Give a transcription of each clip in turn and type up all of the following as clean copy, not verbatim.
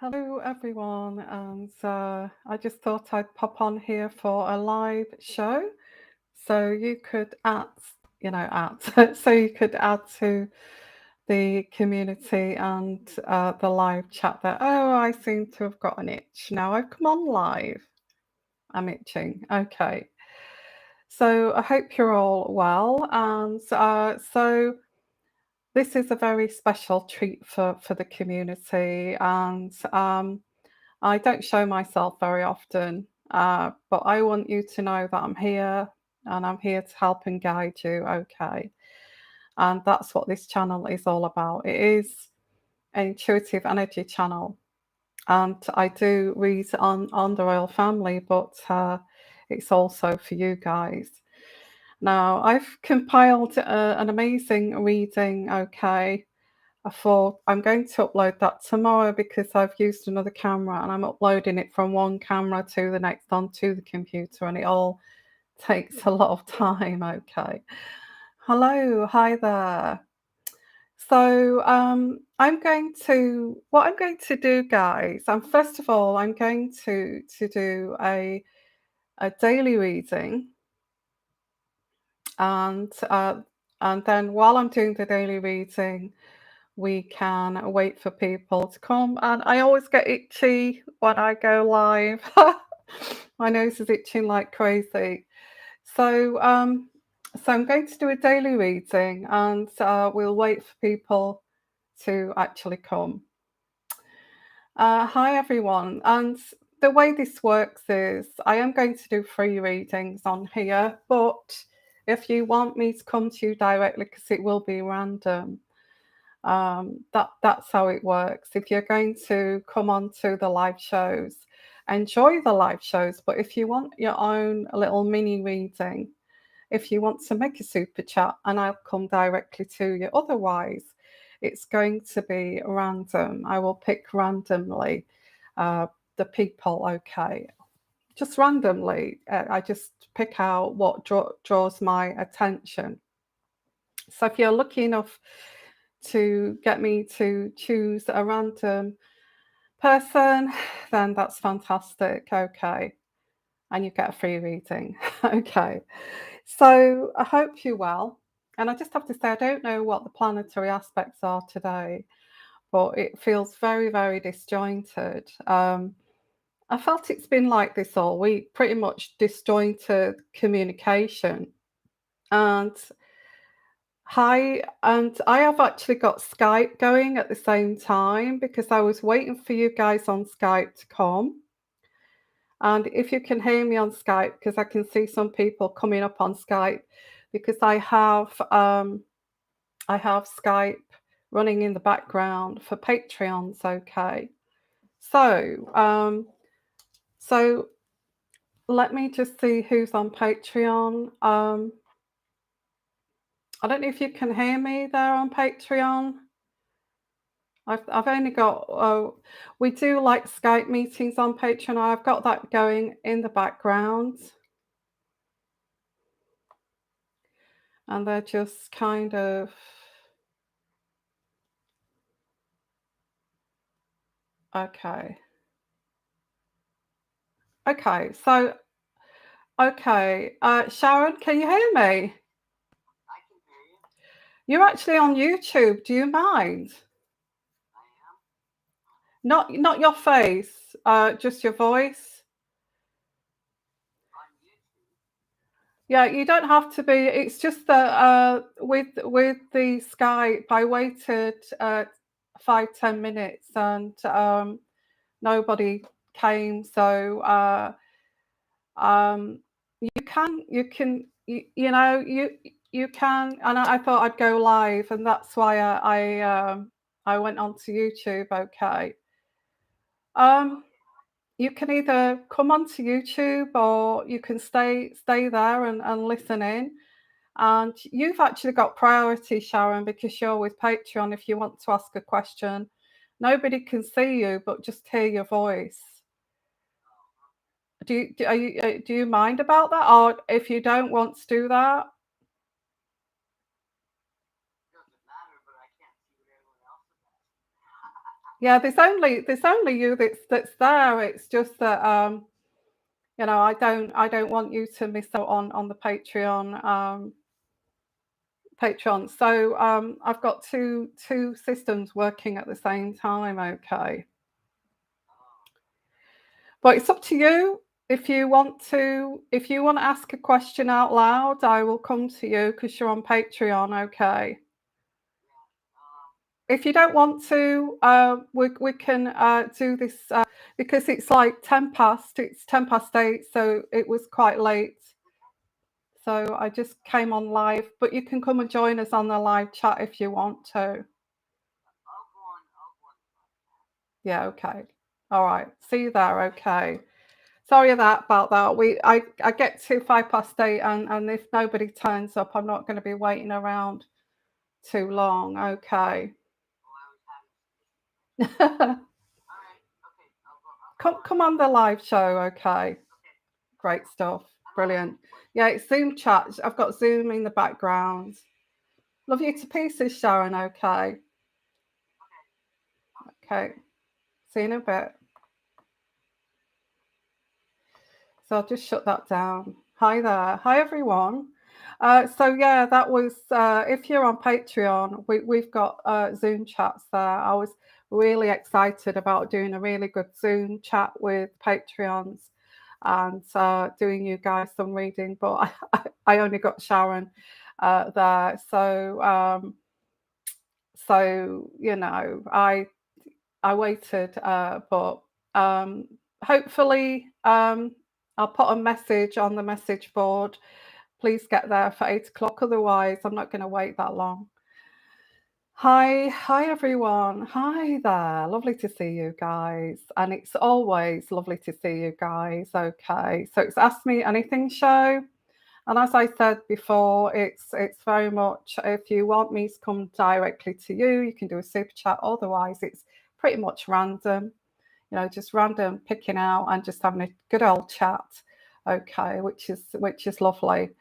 Hello, everyone, and I just thought I'd pop on here for a live show, so you could so you could add to the community and the live chat there. Oh, I seem to have got an itch now. I've come on live. I'm itching. Okay, so I hope you're all well, and so. This is a very special treat for the community, and I don't show myself very often, but I want you to know that I'm here and I'm here to help and guide you, okay? And that's what this channel is all about. It is an intuitive energy channel, and I do read on the royal family, but it's also for you guys. Now, I've compiled an amazing reading, okay? I thought I'm going to upload that tomorrow because I've used another camera and I'm uploading it from one camera to the next onto the computer, and it all takes a lot of time. Okay. Hello, hi there. So what I'm going to do, guys, and first of all, I'm going to do a daily reading, and then while I'm doing the daily reading, we can wait for people to come. And I always get itchy when I go live. My nose is itching like crazy. So, I'm going to do a daily reading, and we'll wait for people to actually come. Hi, everyone. And the way this works is I am going to do free readings on here, but if you want me to come to you directly, because it will be random, that's how it works. If you're going to come on to the live shows, enjoy the live shows. But if you want your own little mini reading, if you want to make a super chat, and I'll come directly to you. Otherwise, it's going to be random. I will pick randomly the people. Okay, just randomly. I just pick out what draws my attention. So if you're lucky enough to get me to choose a random person, then that's fantastic. Okay. And you get a free reading. Okay. So I hope you're well. And I just have to say, I don't know what the planetary aspects are today, but it feels very, very disjointed. I felt it's been like this all week, pretty much disjointed communication. And and I have actually got Skype going at the same time because I was waiting for you guys on Skype to come. And if you can hear me on Skype, because I can see some people coming up on Skype, because I have Skype running in the background for Patreons. Okay, so so let me just see who's on Patreon. I don't know if you can hear me there on Patreon. I've only got we do like Skype meetings on Patreon. I've got that going in the background, and they're just kind of okay. Okay, so okay, Sharon, can you hear me? You're actually on YouTube. Do you mind? Not your face, just your voice. Yeah, you don't have to be. It's just that with the Skype, I waited 5-10 minutes and nobody came. So you can, and I thought I'd go live, and that's why I went onto YouTube. Okay. Um, you can either come onto YouTube or you can stay there and listen in. And you've actually got priority, Sharon, because you're with Patreon. If you want to ask a question, nobody can see you, but just hear your voice. Do you mind about that, or if you don't want to do that? Yeah, there's only you that's there. It's just that you know, I don't want you to miss out on the Patreon. So I've got two systems working at the same time. Okay, but it's up to you. If you want to ask a question out loud, I will come to you because you're on Patreon. Okay. If you don't want to, we can do this because it's like 10 past. It's 10 past 8, so it was quite late. So I just came on live, but you can come and join us on the live chat if you want to. Yeah, okay. All right. See you there. Okay. Sorry about that. I get to 8:05, and if nobody turns up, I'm not going to be waiting around too long. Okay. Come on the live show. Okay. Great stuff. Brilliant. Yeah, it's Zoom chat. I've got Zoom in the background. Love you to pieces, Sharon. Okay. Okay. See you in a bit. So I'll just shut that down. Hi there. Hi, everyone. So yeah, that was, if you're on Patreon, we've got Zoom chats there. I was really excited about doing a really good Zoom chat with Patreons and doing you guys some reading, but I only got Sharon there. So you know, I waited, but hopefully I'll put a message on the message board. Please get there for 8 o'clock. Otherwise, I'm not going to wait that long. Hi everyone. Hi there. Lovely to see you guys. And it's always lovely to see you guys. Okay, so it's Ask Me Anything show. And as I said before, it's very much, if you want me to come directly to you, you can do a super chat. Otherwise, it's pretty much random, you know, just random picking out and just having a good old chat. Okay, which is lovely.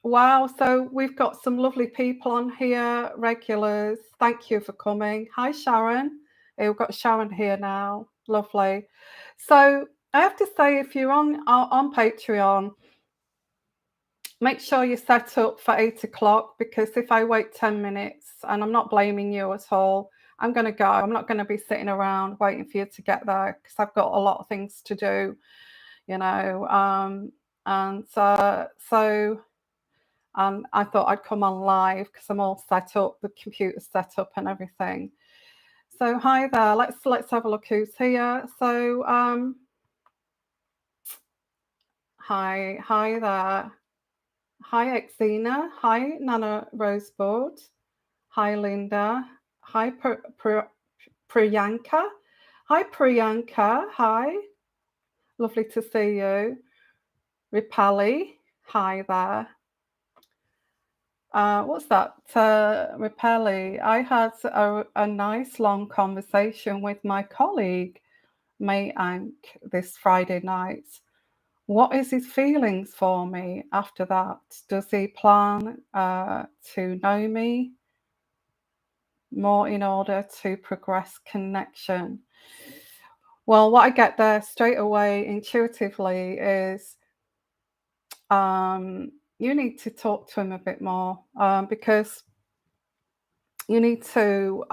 Wow, so we've got some lovely people on here, regulars. Thank you for coming. Hi, Sharon. We've got Sharon here now. Lovely. So I have to say, if you're on Patreon, make sure you're set up for 8 o'clock, because if I wait 10 minutes, and I'm not blaming you at all, I'm going to go. I'm not going to be sitting around waiting for you to get there, because I've got a lot of things to do, you know. And I thought I'd come on live because I'm all set up, the computer's set up and everything. So hi there. Let's have a look who's here. So hi there. Hi Exena. Hi Nana Rosebud. Hi Linda. Hi Priyanka. Hi Priyanka. Hi. Lovely to see you. Ripali. Hi there. What's that? Ripali. I had a nice long conversation with my colleague, Mayank, this Friday night. What is his feelings for me after that? Does he plan to know me more in order to progress connection? Well, what I get there straight away intuitively is you need to talk to him a bit more, because you need to.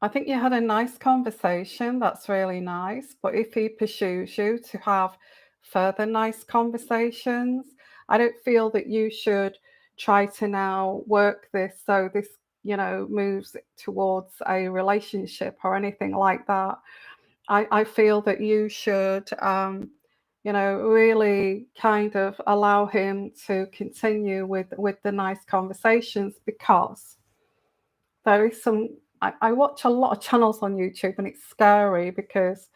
I think you had a nice conversation. That's really nice. But if he pursues you to have further nice conversations, I don't feel that you should try to now work this so this, you know, moves towards a relationship or anything like that. I feel that you should, you know, really kind of allow him to continue with the nice conversations, because there is some. I watch a lot of channels on YouTube, and it's scary because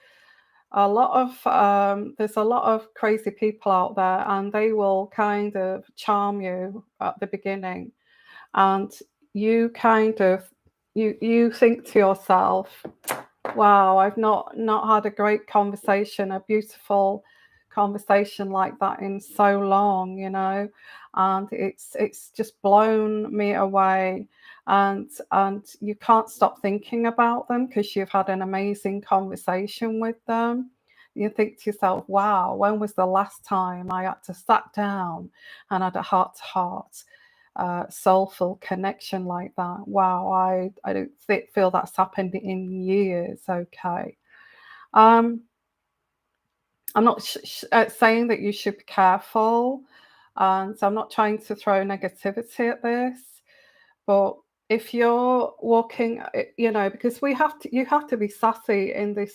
there's a lot of crazy people out there, and they will kind of charm you at the beginning, and you kind of you think to yourself, wow, I've not had a great conversation, a beautiful conversation like that in so long, and it's just blown me away. And you can't stop thinking about them because you've had an amazing conversation with them. You think to yourself, wow, when was the last time I had to sat down and had a heart-to-heart, soulful connection like that? Wow, I don't feel that's happened in years. Okay. Um, I'm not saying that you should be careful, and so I'm not trying to throw negativity at this. But if you're walking, because you have to be sassy in this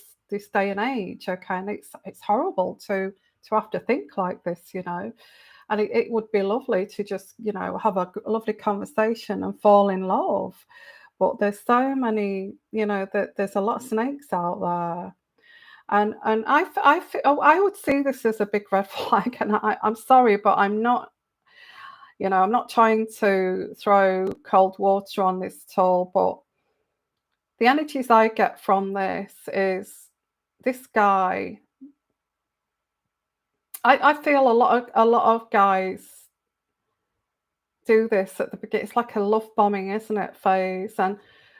day and age, okay? And it's horrible to have to think like this, And it would be lovely to just, have a lovely conversation and fall in love. But there's so many, that there's a lot of snakes out there. And I would see this as a big red flag. And I'm sorry, but I'm not trying to throw cold water on this at all. But the energies I get from this is this guy. I feel a lot of guys do this at the beginning. It's like a love bombing, isn't it, phase? And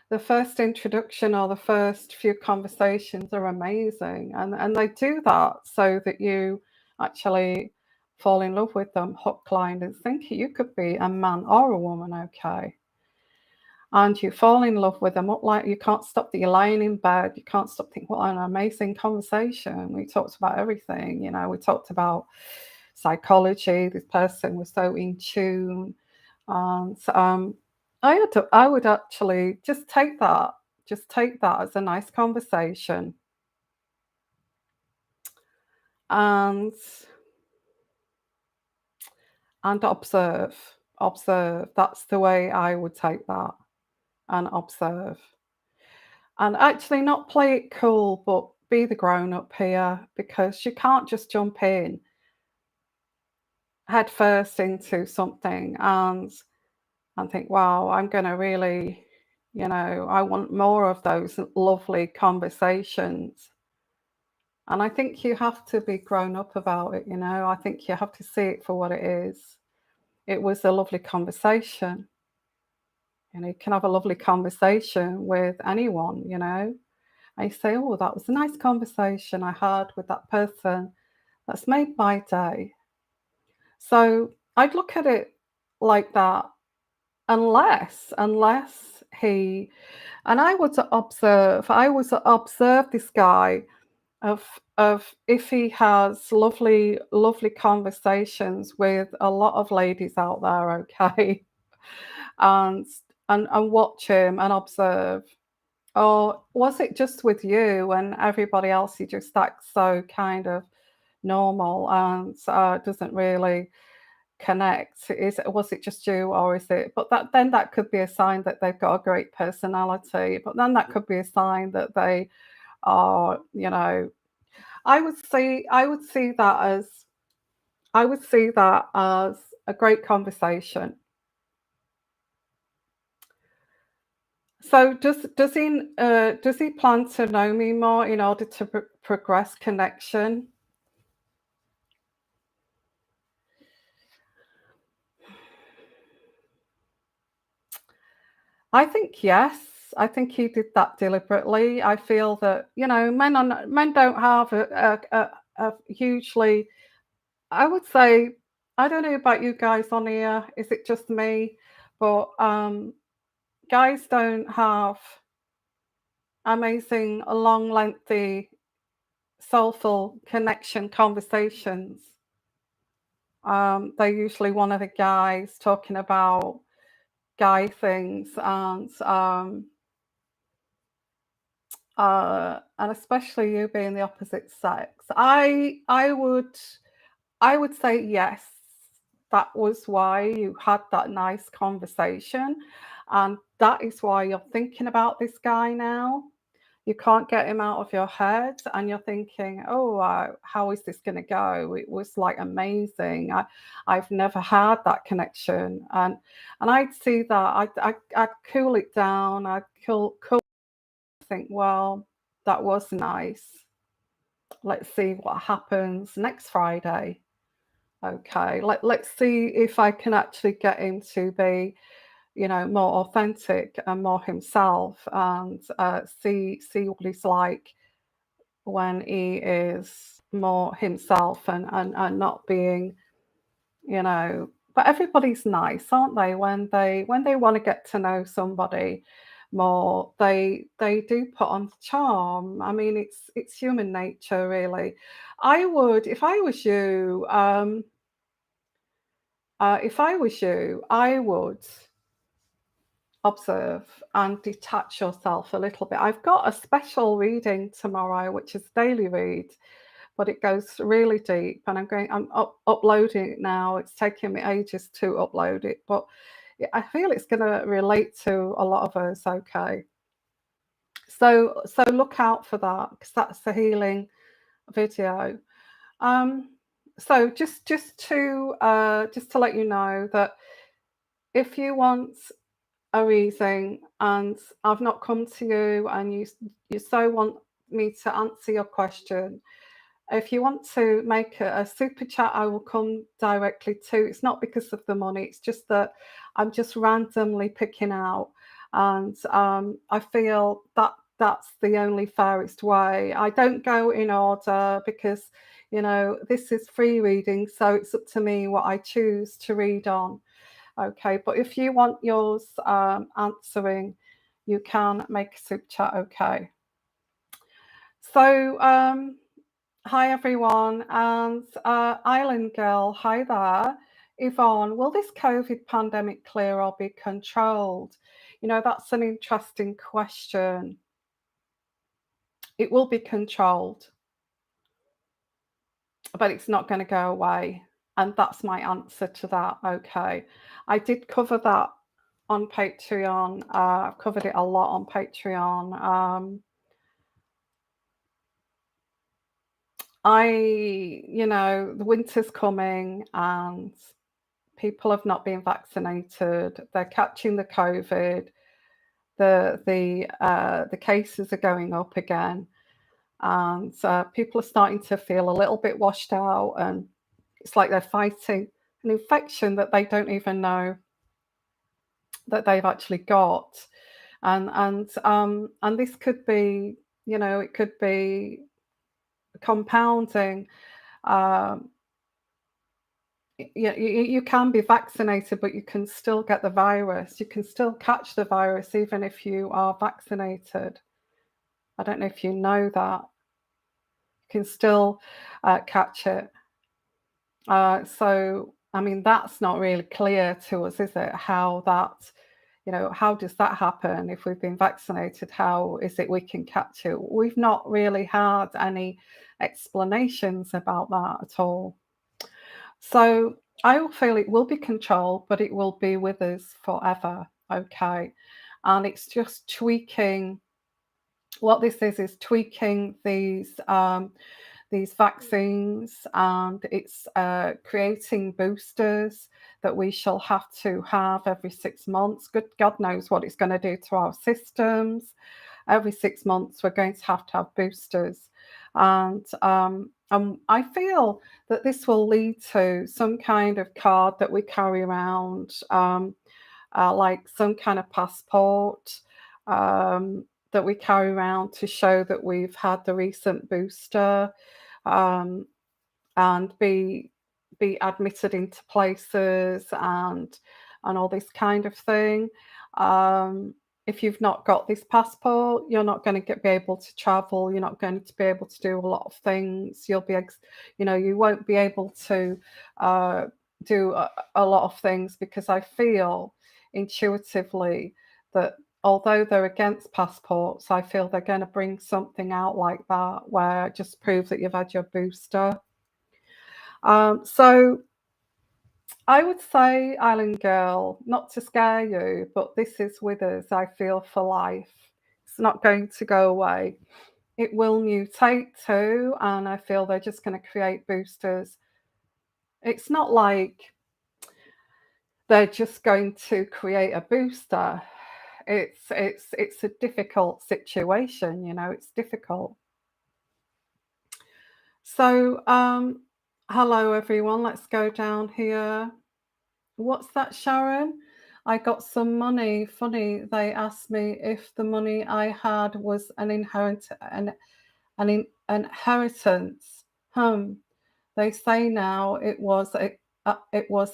the first introduction or the first few conversations are amazing. And they do that so that you actually fall in love with them, hook, line, and sinker. You could be a man or a woman, okay? And you fall in love with them, like you can't stop that you're lying in bed, you can't stop thinking, what an amazing conversation. We talked about everything, we talked about psychology. This person was so in tune. And I would actually just take that as a nice conversation. And observe. That's the way I would take that. And observe. And actually not play it cool, but be the grown-up here, because you can't just jump in head first into something and think, wow, I'm going to really, I want more of those lovely conversations. And I think you have to be grown up about it, I think you have to see it for what it is. It was a lovely conversation. You can have a lovely conversation with anyone, I say, oh, that was a nice conversation I had with that person. That's made my day. So I'd look at it like that, unless he, and I would observe this guy of if he has lovely conversations with a lot of ladies out there, okay, and watch him and observe. Or was it just with you and everybody else he just acts so kind of normal and doesn't really connect? Was it just you, or is it? But that could be a sign that they've got a great personality. But then that could be a sign that they are, I would see that as a great conversation. So does he plan to know me more in order to progress connection? I think yes. I think he did that deliberately. I feel that men don't have a hugely. I would say, I don't know about you guys on here. Is it just me? But guys don't have amazing, long, lengthy, soulful connection conversations. They're usually one of the guys talking about guy things, and especially you being the opposite sex. I would say yes. That was why you had that nice conversation, and that is why you're thinking about this guy now. You can't get him out of your head, and you're thinking, oh, how is this going to go? It was like amazing. I've never had that connection, and I'd see that. I'd cool it down. I'd cool think, well, that was nice. Let's see what happens next Friday. Okay, let's see if I can actually get him to be, more authentic and more himself, and see what he's like when he is more himself and not being, but everybody's nice, aren't they? When they want to get to know somebody more, they do put on the charm. I mean, it's human nature, really. I would, if I was you, I would observe and detach yourself a little bit. I've got a special reading tomorrow, which is a daily read, but it goes really deep, and I'm uploading it now. It's taking me ages to upload it, but I feel it's going to relate to a lot of us. Okay, so look out for that, because that's the healing video. Um, so just to let you know that if you want a reading and I've not come to you and you so want me to answer your question, if you want to make a super chat, I will come directly to. It's not because of the money, it's just that I'm just randomly picking out, and I feel that that's the only fairest way. I don't go in order because, this is free reading, so it's up to me what I choose to read on. Okay, but if you want yours answering, you can make a super chat. Okay. So, hi everyone, and Island Girl, hi there. Yvonne, will this COVID pandemic clear or be controlled? That's an interesting question. It will be controlled, but it's not going to go away. And that's my answer to that. Okay. I did cover that on Patreon. I've covered it a lot on Patreon. The winter's coming and people have not been vaccinated. They're catching the COVID. The cases are going up again, and people are starting to feel a little bit washed out, and it's like they're fighting an infection that they don't even know that they've actually got, and this could be, it could be compounding. Um, you can be vaccinated, but you can still get the virus. You can still catch the virus even if you are vaccinated. I don't know if you know that. You can still catch it. So, I mean, that's not really clear to us, is it? How does that happen if we've been vaccinated? How is it we can catch it? We've not really had any explanations about that at all. So I feel it will be controlled, but it will be with us forever. Okay. And it's just tweaking. What this is tweaking these vaccines, and it's creating boosters that we shall have to have every 6 months. Good God knows what it's going to do to our systems. Every 6 months, we're going to have boosters. And I feel that this will lead to some kind of card that we carry around, like some kind of passport that we carry around to show that we've had the recent booster, um, and be admitted into places and all this kind of thing. Um, if you've not got this passport, you're not going to be able to travel. You're not going to be able to do a lot of things. You won't be able to do a lot of things, because I feel intuitively that although they're against passports, I feel they're going to bring something out like that, where just prove that you've had your booster. So I would say, Island Girl, not to scare you, but this is with us, I feel, for life. It's not going to go away. It will mutate too, and I feel they're just going to create boosters. It's not like they're just going to create a booster. It's a difficult situation, it's difficult. So, hello everyone. Let's go down here. What's that, Sharon? I got some money. Funny, they asked me if the money I had was an inheritance. They say now it was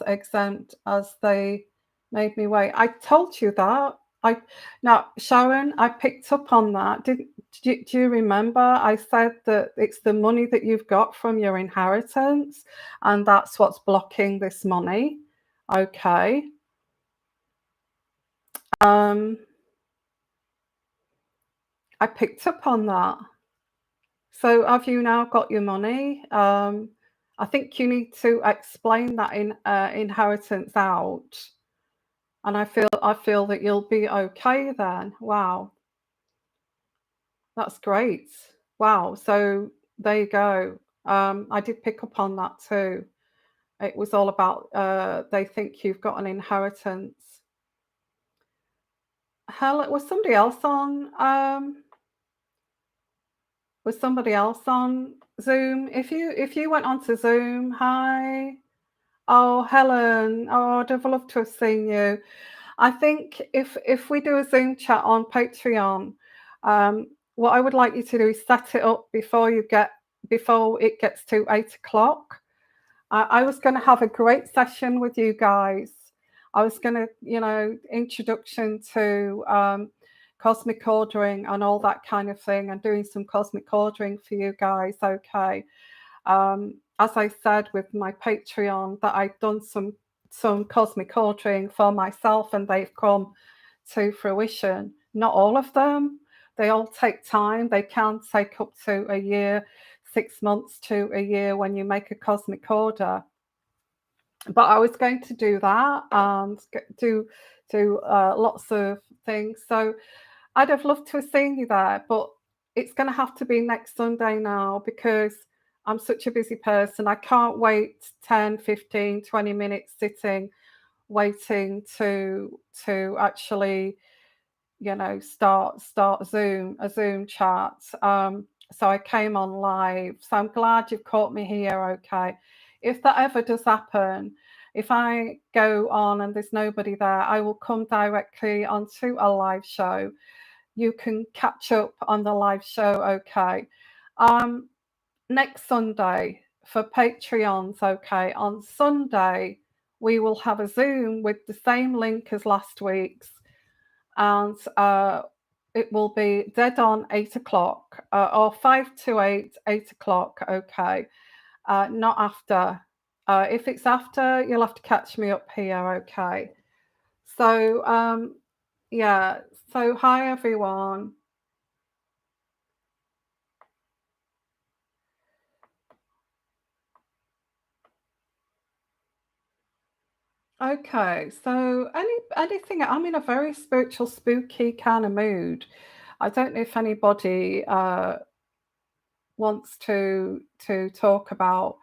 exempt as they made me wait. I told you that. I Now, Sharon, I picked up on that. Do you remember? I said that it's the money that you've got from your inheritance, and that's what's blocking this money. Okay. Um, I picked up on that. So have you now got your money? I think you need to explain that inheritance out, and I feel that you'll be okay then. Wow, that's great. Wow. So there you go. I did pick up on that too. It was all about they think you've got an inheritance. Hell, was somebody else on? Was somebody else on Zoom? If you went onto Zoom, hi. Oh, Helen. Oh, I'd have loved to have seen you. I think if we do a Zoom chat on Patreon, what I would like you to do is set it up before it gets to 8 o'clock. I was going to have a great session with you guys. I was going to, introduction to cosmic ordering and all that kind of thing, and doing some cosmic ordering for you guys. Okay. As I said with my Patreon, that I've done some cosmic ordering for myself, and they've come to fruition. Not all of them. They all take time. They can take up to a year, 6 months to a year when you make a cosmic order. But I was going to do that and do lots of things. So I'd have loved to have seen you there, but it's going to have to be next Sunday now because I'm such a busy person. I can't wait 10, 15, 20 minutes sitting waiting to actually, start a Zoom chat. So I came on live. So I'm glad you've caught me here. Okay. If that ever does happen, if I go on and there's nobody there, I will come directly onto a live show. You can catch up on the live show. Okay. Um, Next Sunday for Patreons. Okay. On Sunday, we will have a Zoom with the same link as last week's, and it will be dead on 8 o'clock, or 5 to 8, 8 o'clock. Okay. Not after. If it's after, you'll have to catch me up here. Okay. So, yeah. So, hi, everyone. Okay. So, anything, I'm in a very spiritual, spooky kind of mood. I don't know if anybody wants to talk about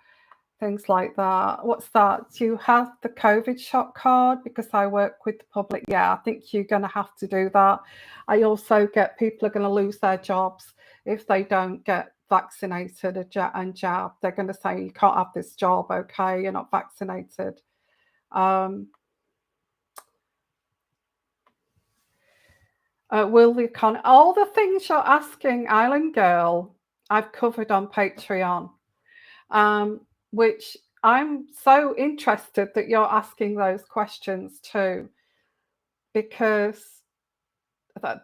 things like that. What's that? Do you have the COVID shot card? Because I work with the public. Yeah, I think you're going to have to do that. I also get people are going to lose their jobs if they don't get vaccinated and jab. They're going to say you can't have this job. Okay, you're not vaccinated. Um, will the all the things you're asking, Island Girl, I've covered on Patreon. Which I'm so interested that you're asking those questions too, because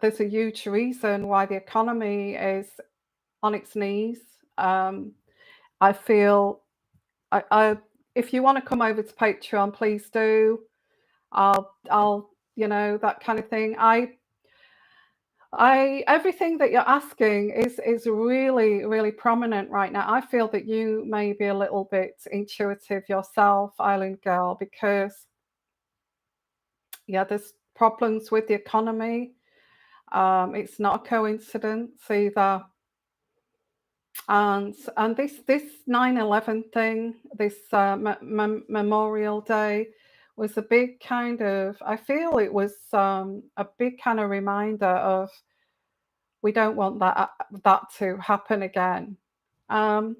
there's a huge reason why the economy is on its knees. I feel I if you want to come over to Patreon, please do. I'll that kind of thing. I everything that you're asking is really really prominent right now. I feel that you may be a little bit intuitive yourself, Island Girl, because yeah, there's problems with the economy. It's not a coincidence either. And this 9/11 thing, this Memorial Day, was a big kind of. I feel it was a big kind of reminder of we don't want that to happen again. Um,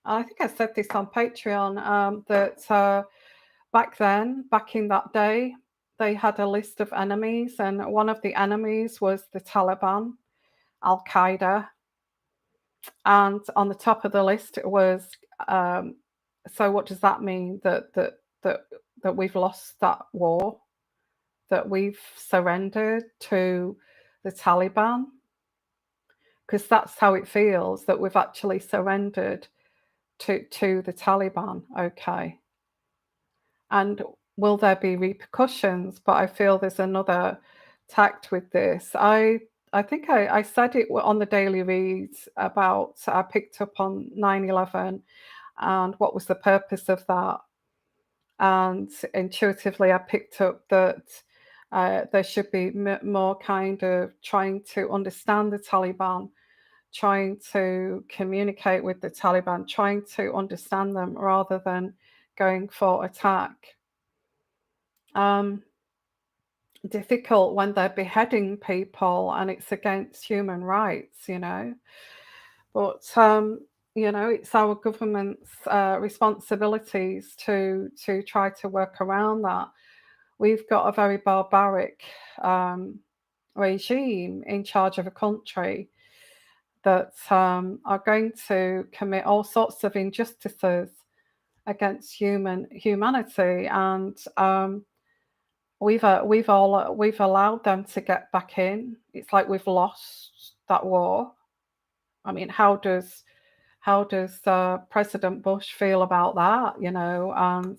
I think I said this on Patreon, that back in that day, they had a list of enemies, and one of the enemies was the Taliban, Al Qaeda, and on the top of the list it was. So, what does that mean? That that we've lost that war, that we've surrendered to the Taliban, because that's how it feels, that we've actually surrendered to the Taliban. Okay. And will there be repercussions? But I feel there's another tact with this. I think I said it on the daily reads about, I picked up on 9/11 and what was the purpose of that. And intuitively, I picked up that there should be more kind of trying to understand the Taliban, trying to communicate with the Taliban, trying to understand them rather than going for attack. Difficult when they're beheading people and it's against human rights, But it's our government's responsibilities to try to work around that. We've got a very barbaric regime in charge of a country that are going to commit all sorts of injustices against humanity, and we've allowed them to get back in. It's like we've lost that war. I mean, how does President Bush feel about that? And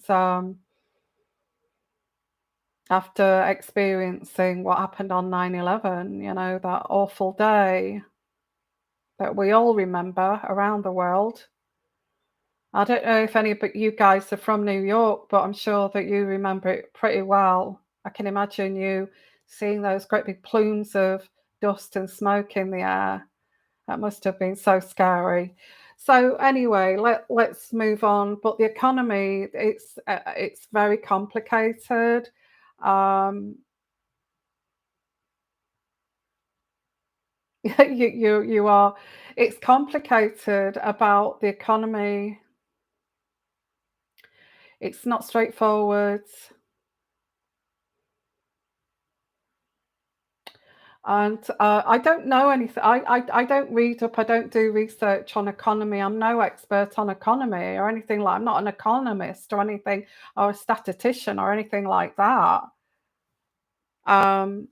after experiencing what happened on 9/11, that awful day that we all remember around the world. I don't know if any but you guys are from New York, but I'm sure that you remember it pretty well. I can imagine you seeing those great big plumes of dust and smoke in the air. That must have been so scary. So anyway, let's move on. But the economy, it's very complicated. Um, you are. It's complicated about the economy. It's not straightforward. And I don't know anything. I don't read up. I don't do research on economy. I'm no expert on economy or anything like. I'm not an economist or anything, or a statistician or anything like that. Um,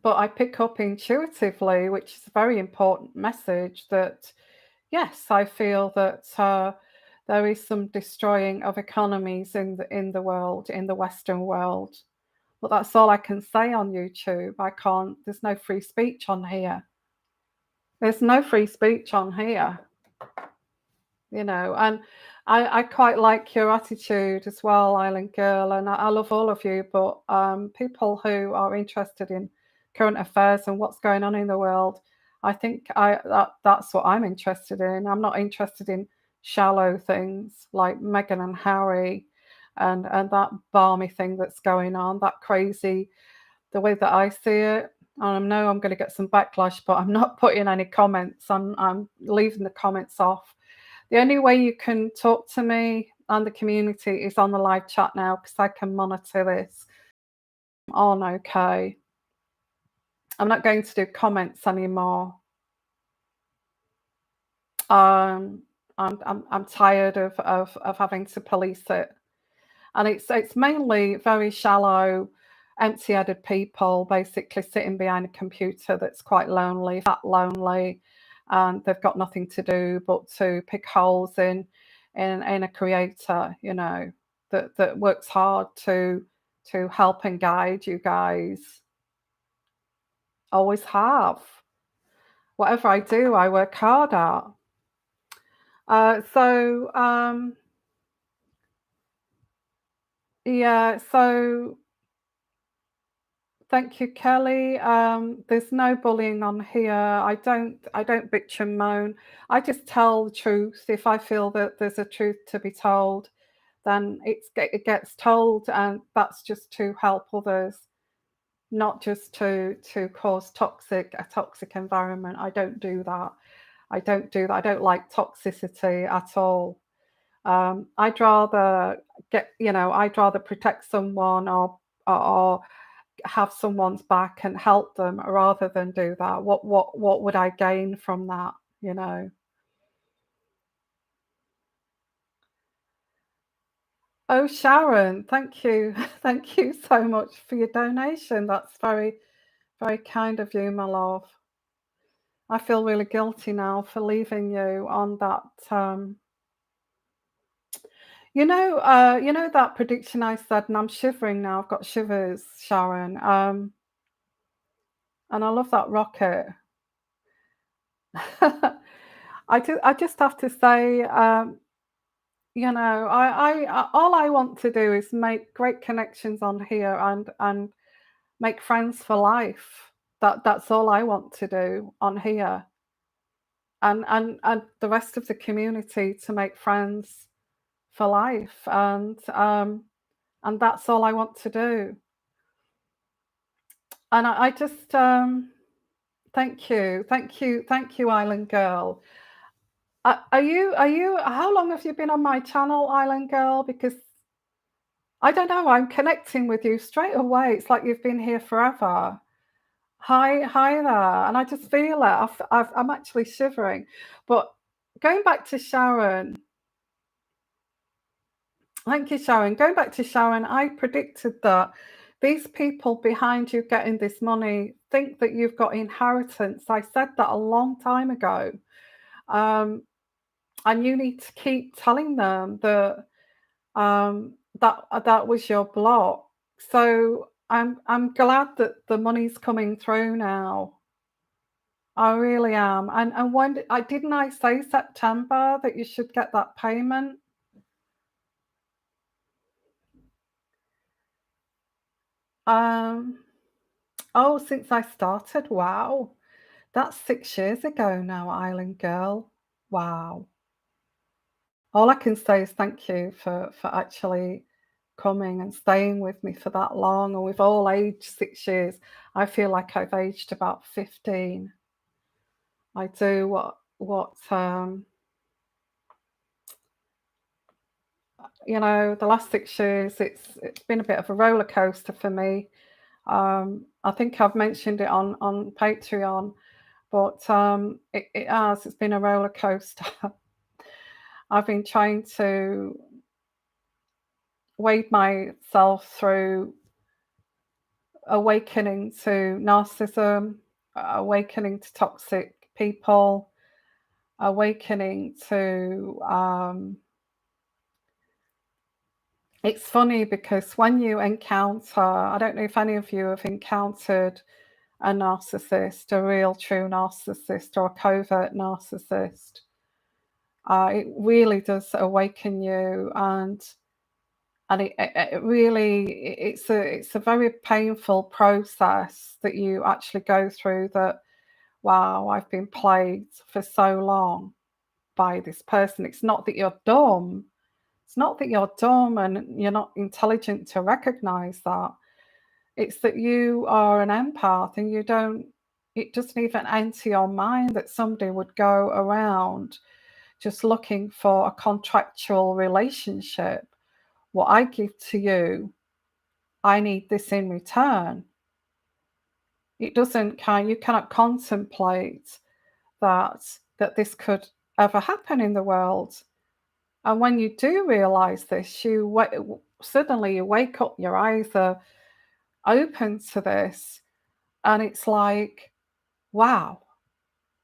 but I pick up intuitively, which is a very important message, that yes, I feel that there is some destroying of economies in the world, in the Western world. But that's all I can say on YouTube. I can't. There's no free speech on here. There's no free speech on here. And I quite like your attitude as well, Island Girl, and I love all of you. But people who are interested in current affairs and what's going on in the world, I think that's what I'm interested in. I'm not interested in shallow things like Meghan and Harry, and that balmy thing that's going on, that crazy, the way that I see it. And I know I'm going to get some backlash, but I'm not putting any comments. I'm leaving the comments off. The only way you can talk to me and the community is on the live chat now, because I can monitor this on. Okay. I'm not going to do comments anymore. I'm tired of having to police it. And it's mainly very shallow, empty-headed people basically sitting behind a computer that's quite lonely, fat lonely, and they've got nothing to do but to pick holes in a creator, that works hard to help and guide you guys. Always have. Whatever I do, I work hard at. Yeah, so thank you, Kelly. There's no bullying on here. I don't bitch and moan. I just tell the truth. If I feel that there's a truth to be told, then it gets told, and that's just to help others. not just to cause a toxic environment. I don't do that. I don't do that. I don't like toxicity at all. I'd rather I'd rather protect someone or have someone's back and help them rather than do that. What would I gain from that, you know? Oh, Sharon, thank you. Thank you so much for your donation. That's very, very kind of you, my love. I feel really guilty now for leaving you on that. You know that prediction I said, and I'm shivering now. I've got shivers, Sharon. And I love that rocket. I just have to say, all I want to do is make great connections on here and make friends for life. That's all I want to do on here, and the rest of the community to make friends for life, and that's all I want to do. And I just thank you, thank you, thank you, Island Girl. Are you? How long have you been on my channel, Island Girl? Because I don't know. I'm connecting with you straight away. It's like you've been here forever. Hi there, and I just feel it. I'm actually shivering. But going back to Sharon, thank you, Sharon. Going back to Sharon, I predicted that these people behind you getting this money think that you've got inheritance. I said that a long time ago. Um, and you need to keep telling them that that was your block. So I'm glad that the money's coming through now. I really am. And when I didn't I say September that you should get that payment? Um, oh, since I started, wow. That's 6 years ago now, Island Girl. Wow. All I can say is thank you for actually coming and staying with me for that long. And we've all aged 6 years. I feel like I've aged about 15. I do the last 6 years, it's been a bit of a roller coaster for me. I think I've mentioned it on Patreon, but it has. It's been a roller coaster. I've been trying to wade myself through awakening to narcissism, awakening to toxic people, awakening to. It's funny because when you encounter, I don't know if any of you have encountered a narcissist, a real true narcissist, or a covert narcissist. It really does awaken you, and it really it's a very painful process that you actually go through. That wow, I've been played for so long by this person. It's not that you're dumb. It's not that you're dumb and you're not intelligent to recognize that. It's that you are an empath and you don't, it doesn't even enter your mind that somebody would go around just looking for a contractual relationship. What I give to you, I need this in return. It doesn't you cannot contemplate that this could ever happen in the world. And when you do realize this, suddenly you wake up, your eyes are open to this, and it's like, wow,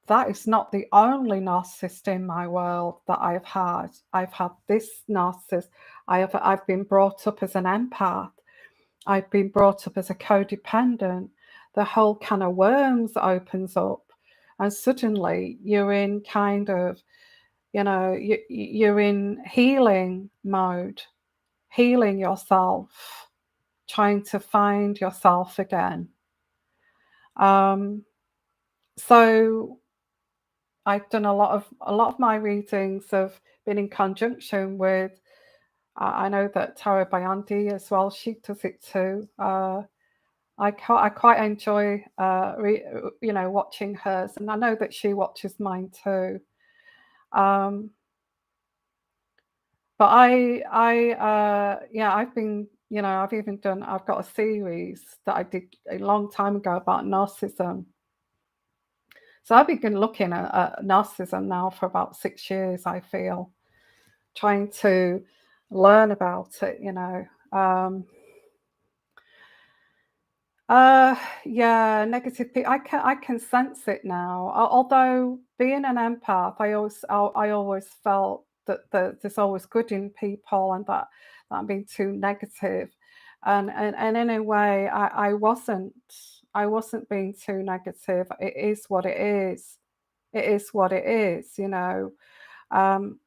that is not the only narcissist in my world that I've had. I've had this narcissist. I've been brought up as an empath. I've been brought up as a codependent. The whole can of worms opens up, and suddenly you're in kind of, you're in healing mode, healing yourself, trying to find yourself again. Um, so I've done a lot of my readings have been in conjunction with. I know that Tarot by Andie as well. She does it too. I quite enjoy, watching hers, and I know that she watches mine too. Um, but yeah, I've got a series that I did a long time ago about narcissism. So I've been looking at narcissism now for about 6 years, I feel, trying to learn about it. Uh, yeah, I can sense it now. Although being an empath, I always felt that there's always good in people, and that I'm being too negative. And in a way, I wasn't being too negative. It is what it is. It is what it is. Um,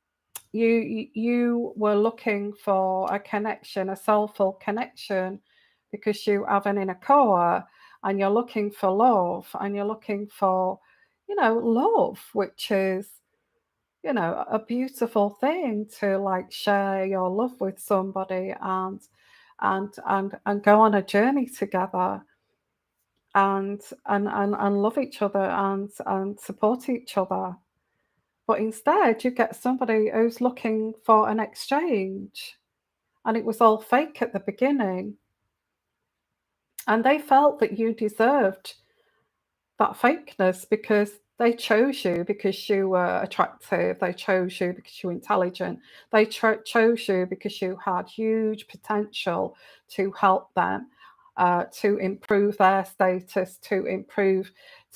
you were looking for a connection, a soulful connection, because you have an inner core, and you're looking for love, and you're looking for, love, which is, a beautiful thing to like share your love with somebody, and go on a journey together, and love each other, and support each other. But instead, you get somebody who's looking for an exchange, and it was all fake at the beginning. And they felt that you deserved that fakeness because they chose you because you were attractive. They chose you because you were intelligent. They chose you because you had huge potential to help them, to improve their status, to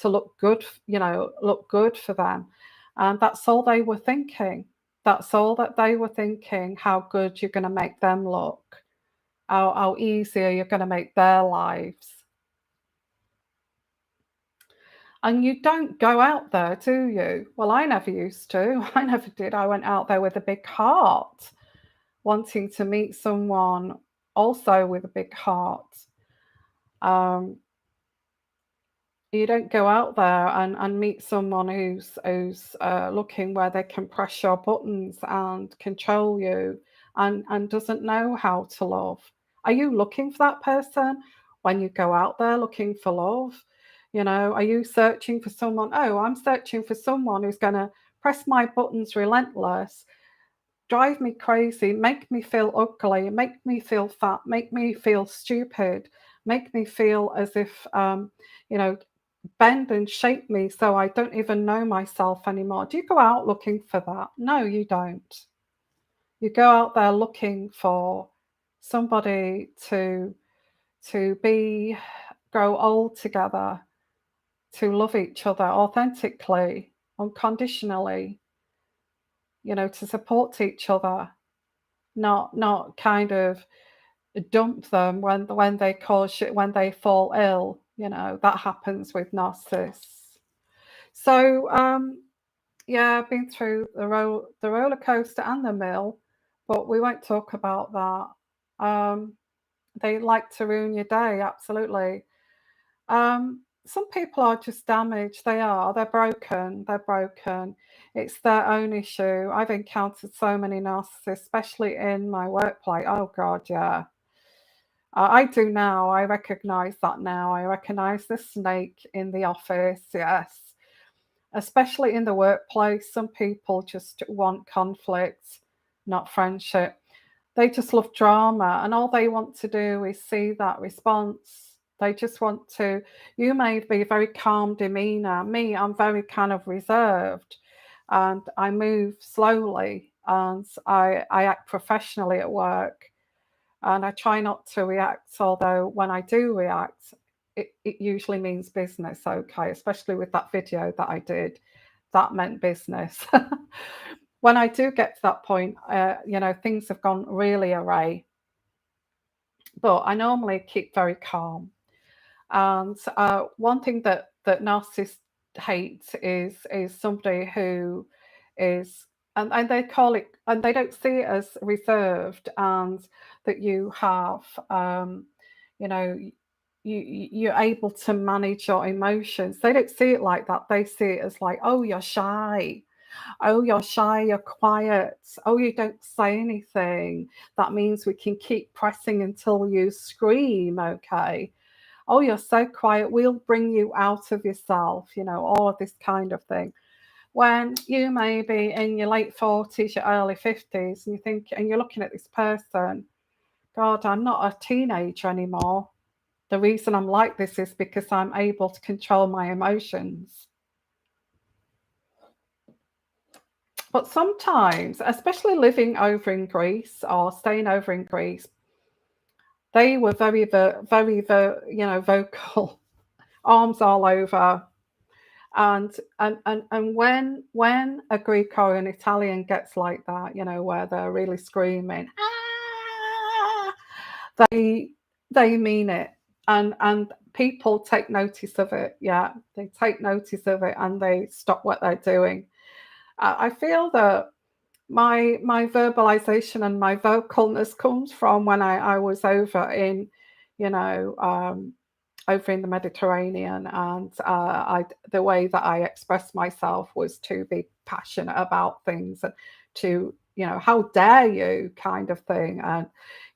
look good, look good for them. And that's all they were thinking. That's all that they were thinking, how good you're going to make them look, how easier you're going to make their lives. And you don't go out there, do you? Well, I never used to. I never did. I went out there with a big heart, wanting to meet someone also with a big heart. Um, you don't go out there and meet someone who's looking where they can press your buttons and control you, and doesn't know how to love. Are you looking for that person when you go out there looking for love? Are you searching for someone? Oh, I'm searching for someone who's going to press my buttons relentless, drive me crazy, make me feel ugly, make me feel fat, make me feel stupid, make me feel as if, you know, bend and shape me so I don't even know myself anymore. Do you go out looking for that? No, you don't. You go out there looking for somebody to be grow old together, to love each other authentically, unconditionally, to support each other, not kind of dump them when they cause shit, when they fall ill. That happens with narcissists. So yeah, I've been through the roller coaster and the mill, but we won't talk about that. They like to ruin your day, absolutely. Some people are just damaged. They are. They're broken. They're broken. It's their own issue. I've encountered so many narcissists, especially in my workplace. Oh God, yeah. I do now. I recognize that now. I recognize the snake in the office. Yes. Especially in the workplace, some people just want conflict, not friendship. They just love drama, and all they want to do is see that response. They just want to. You may be very calm demeanor. Me, I'm very kind of reserved, and I move slowly, and I act professionally at work, and I try not to react. Although when I do react, it usually means business. Okay, especially with that video that I did, that meant business. When I do get to that point, things have gone really awry, but I normally keep very calm. And one thing that narcissists hate is somebody who is, and they call it, and they don't see it as reserved, and that you have, you know, you're able to manage your emotions. They don't see it like that. They see it as like, oh, you're shy. Oh, you're shy, you're quiet. Oh, you don't say anything. That means we can keep pressing until you scream, okay? oh, you're so quiet, we'll bring you out of yourself, you know, all of this kind of thing. When you may be in your late 40s, your early 50s, and you think, and you're looking at this person, God, I'm not a teenager anymore. The reason I'm like this is because I'm able to control my emotions. But sometimes, especially living over in Greece or staying over in Greece, they were very, you know, vocal, arms all over. And when a Greek or an Italian gets like that, you know, where they're really screaming, ah, they mean it, and people take notice of it. Yeah, they take notice of it and they stop what they're doing. I feel that my verbalization and my vocalness comes from when I was over in, you know, over in the Mediterranean, and the way that I expressed myself was to be passionate about things and to, you know, how dare you kind of thing, and,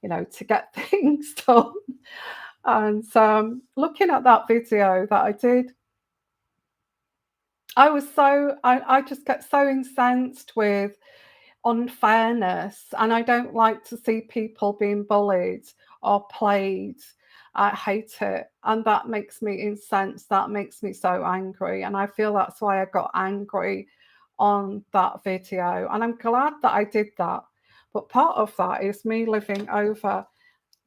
you know, to get things done. And looking at that video that I did, I just get so incensed with unfairness, and I don't like to see people being bullied or played. I hate it, and that makes me incensed. That makes me so angry, and I feel that's why I got angry on that video. And I'm glad that I did that. But part of that is me living over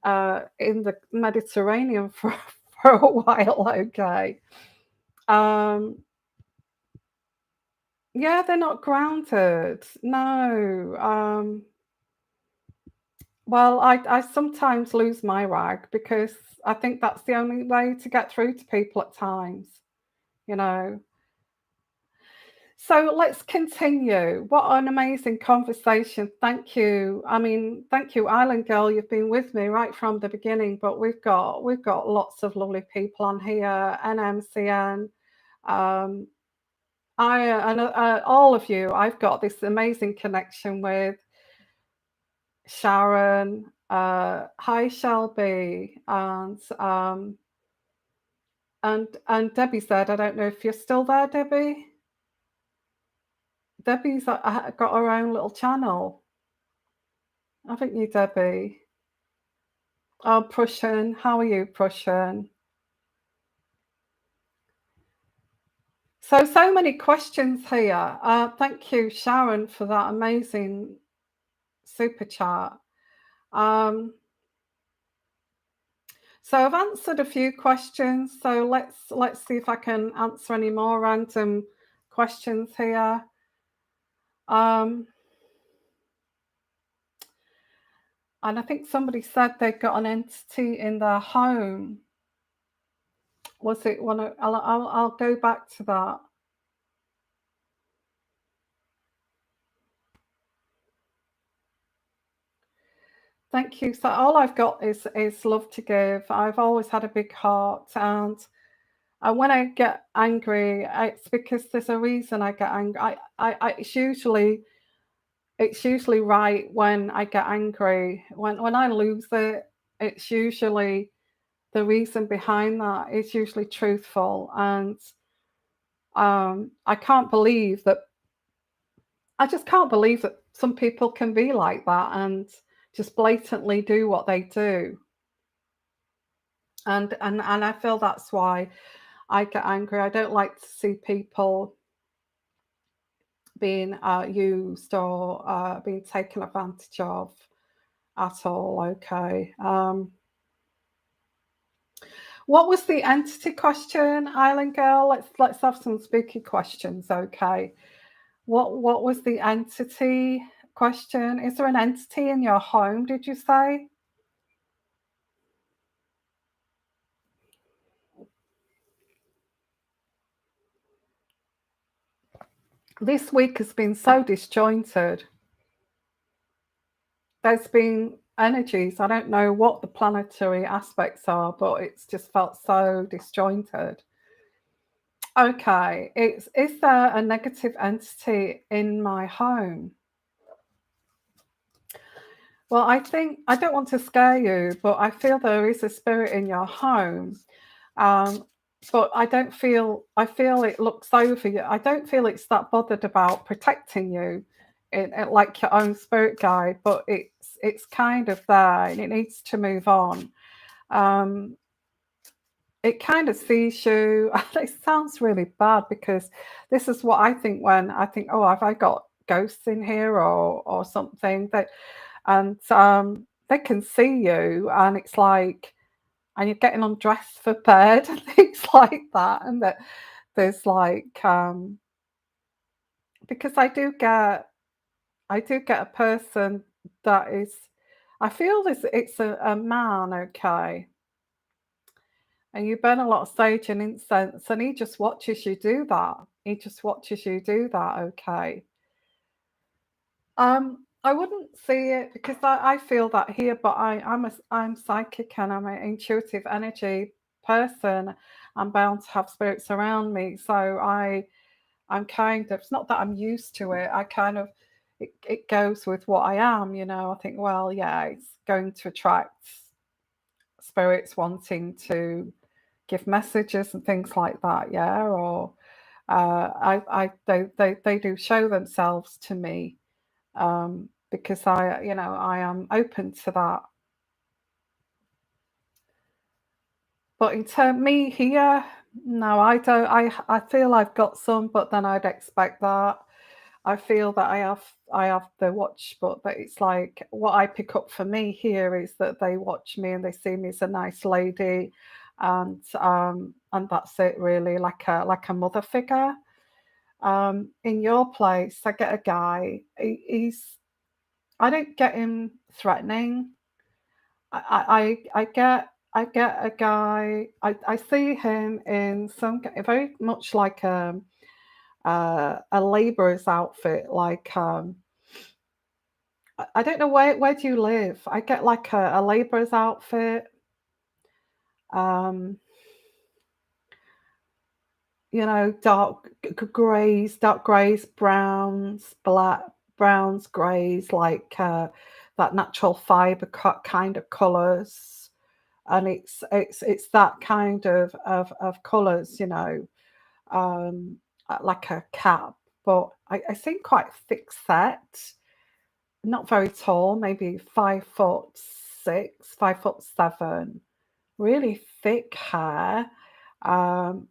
in the Mediterranean for a while. Okay. Yeah, they're not grounded. No. Well, I sometimes lose my rag because I think that's the only way to get through to people at times, you know. So let's continue. What an amazing conversation. Thank you. I mean, thank you, Island Girl. You've been with me right from the beginning, but we've got lots of lovely people on here. NMCN. Um, I and all of you. I've got this amazing connection with Sharon. Hi, Shelby, and Debbie said, I don't know if you're still there, Debbie. Debbie's got her own little channel, haven't you, Debbie? Oh, Prussian, how are you, Prussian? So many questions here. Thank you, Sharon, for that amazing super chat. So I've answered a few questions. So let's see if I can answer any more random questions here. And I think somebody said they got an entity in their home. Was it one of? I'll go back to that. Thank you. So all I've got is love to give. I've always had a big heart, and when I get angry, it's because there's a reason I get angry. It's usually right when I get angry. When I lose it, it's usually the reason behind that is usually truthful, and I can't believe that. I just can't believe that some people can be like that and just blatantly do what they do. And I feel that's why I get angry. I don't like to see people being used or being taken advantage of at all. Okay. What was the entity question, Island Girl? Let's have some spooky questions. Okay. What was the entity question? Is there an entity in your home? Did you say? This week has been so disjointed. There's been energies. I don't know what the planetary aspects are, but it's just felt so disjointed. Okay, is there a negative entity in my home? Well, I think I don't want to scare you, but I feel there is a spirit in your home. But I feel it looks over you. I don't feel it's that bothered about protecting you, like your own spirit guide, but it's kind of there and it needs to move on. Um, it kind of sees you. It sounds really bad because this is what I think when I think, oh, have I got ghosts in here or something? They can see you, and it's like, and you're getting undressed for bed and things like that, and that there's like because I do get a person that is, I feel this it's a man, okay, and you burn a lot of sage and incense, and he just watches you do that. He just watches you do that, okay. I wouldn't see it because I feel that here, but I'm psychic and I'm an intuitive energy person. I'm bound to have spirits around me, so I'm kind of, it's not that I'm used to it. I kind of, it goes with what I am, you know. I think, well, yeah, it's going to attract spirits wanting to give messages and things like that, yeah. Or they do show themselves to me, because I am open to that. But in term me here, no, I don't. I feel I've got some, but then I'd expect that. I feel that I have the watch, but that it's like what I pick up for me here is that they watch me and they see me as a nice lady, and that's it really, like a mother figure. In your place, I get a guy. I don't get him threatening. I get a guy. I see him in very much like a labourer's outfit. Like I don't know where do you live. I get like a labourer's outfit. Um, you know, dark grays, browns, browns, grays, like that natural fibre cut kind of colours, and it's that kind of colours, you know, like a cap, but I seem quite thick set, not very tall, maybe 5'6", 5'7", really thick hair. Um,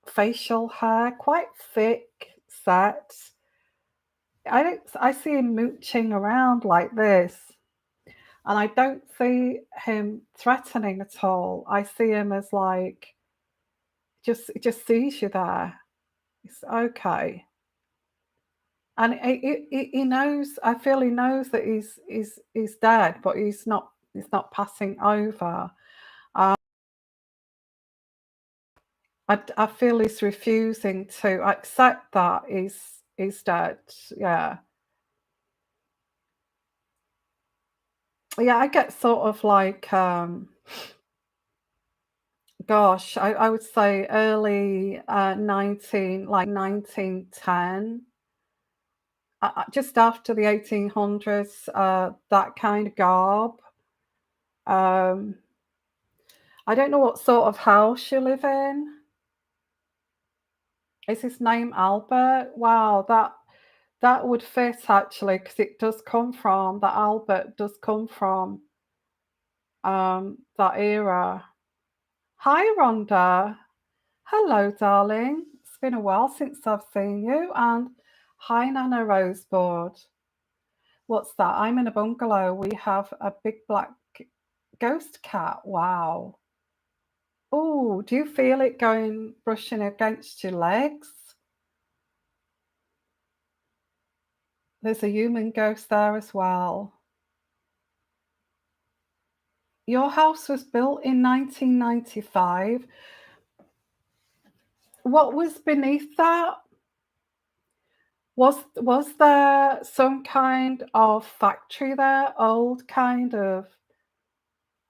Facial hair, quite thick set. I see him mooching around like this, and I don't see him threatening at all. I see him as like just sees you there. It's okay, and he knows. I feel he knows that he's dead, but he's not passing over. Um, I feel he's refusing to accept that he's dead. Yeah. Yeah, I get sort of like, gosh, I would say early 1910, just after the 1800s, that kind of garb. Um, I don't know what sort of house you live in. Is his name Albert? Wow, that would fit actually, because it does come from, that Albert does come from that era. Hi, Rhonda. Hello, darling. It's been a while since I've seen you. And hi, Nana Rosebud. What's that? I'm in a bungalow. We have a big black ghost cat. Wow. Oh, do you feel it going brushing against your legs? There's a human ghost there as well. Your house was built in 1995. What was beneath that? Was there some kind of factory there? Old kind of,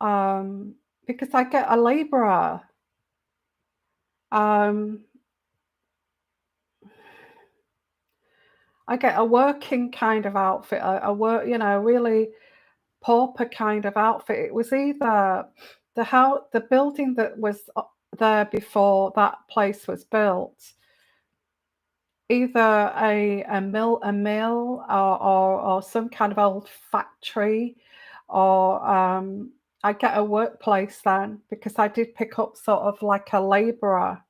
um, because I get a labourer. Um, I get a working kind of outfit, a work, really pauper kind of outfit. It was either the building that was there before that place was built. Either a mill or some kind of old factory, or I get a workplace then, because I did pick up sort of like a labourer.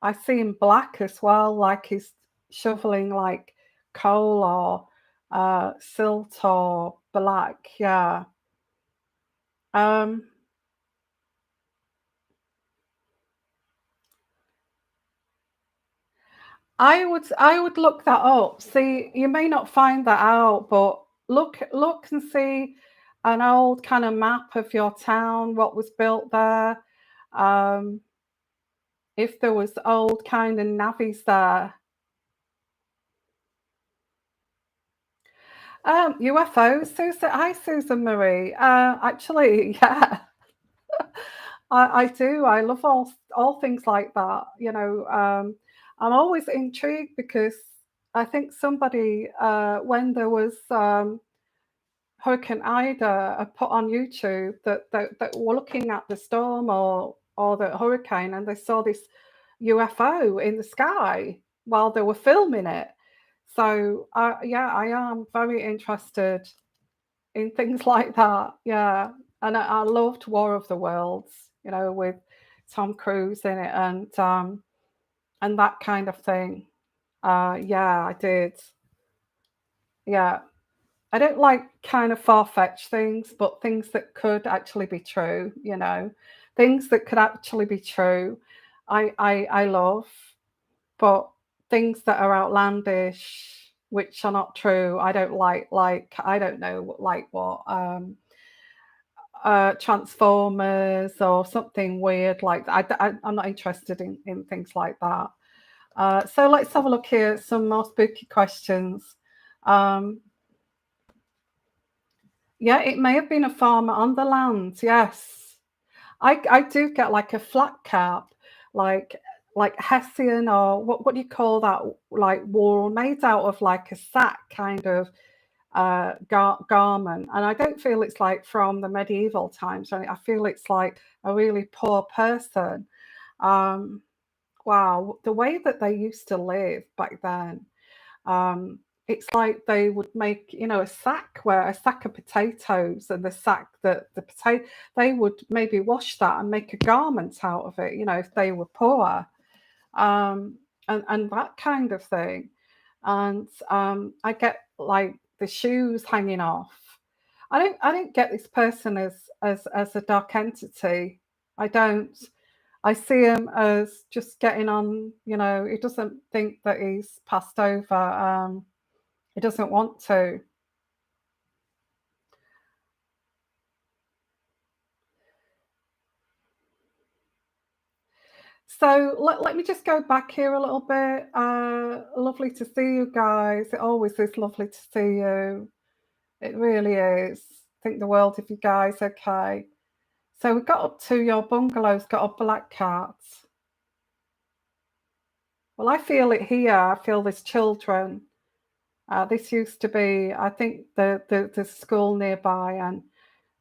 I see him black as well, like he's shoveling like coal or silt or black. Yeah. Um, I would look that up. See, you may not find that out, but look and see an old kind of map of your town, what was built there. Um, if there was old kind of navvies there. UFOs, Susan. Hi, Susan Marie. Actually, yeah, I do. I love all things like that. I'm always intrigued because I think somebody, when there was Hurricane Ida, put on YouTube that were looking at the storm or the hurricane, and they saw this UFO in the sky while they were filming it. So, yeah, I am very interested in things like that. Yeah, and I loved War of the Worlds, with Tom Cruise in it, and that kind of thing. Yeah, I did. Yeah, I don't like kind of far-fetched things, but things that could actually be true. Things that could actually be true. I love, but things that are outlandish, which are not true, I don't like. Like, I don't know, like what, Transformers or something weird like that. I'm not interested in things like that. So let's have a look here at some more spooky questions. Um, yeah, it may have been a farmer on the land. Yes, I do get like a flat cap, like Hessian, or what do you call that? Like wool made out of like a sack kind of garment, and I don't feel it's like from the medieval times. I feel it's like a really poor person. Um, wow, the way that they used to live back then. Um, it's like they would make, a sack of potatoes, and the sack that the potato, they would maybe wash that and make a garment out of it, if they were poor, um, and that kind of thing. And I get like the shoes hanging off. I don't get this person as a dark entity. I don't. I see him as just getting on. He doesn't think that he's passed over. He doesn't want to. So let me just go back here a little bit. Lovely to see you guys. It always is lovely to see you. It really is. Think the world of you guys. Okay. So we got up to your bungalow's got a black cat. Well, I feel it here. I feel there's children. This used to be, I think, the school nearby, and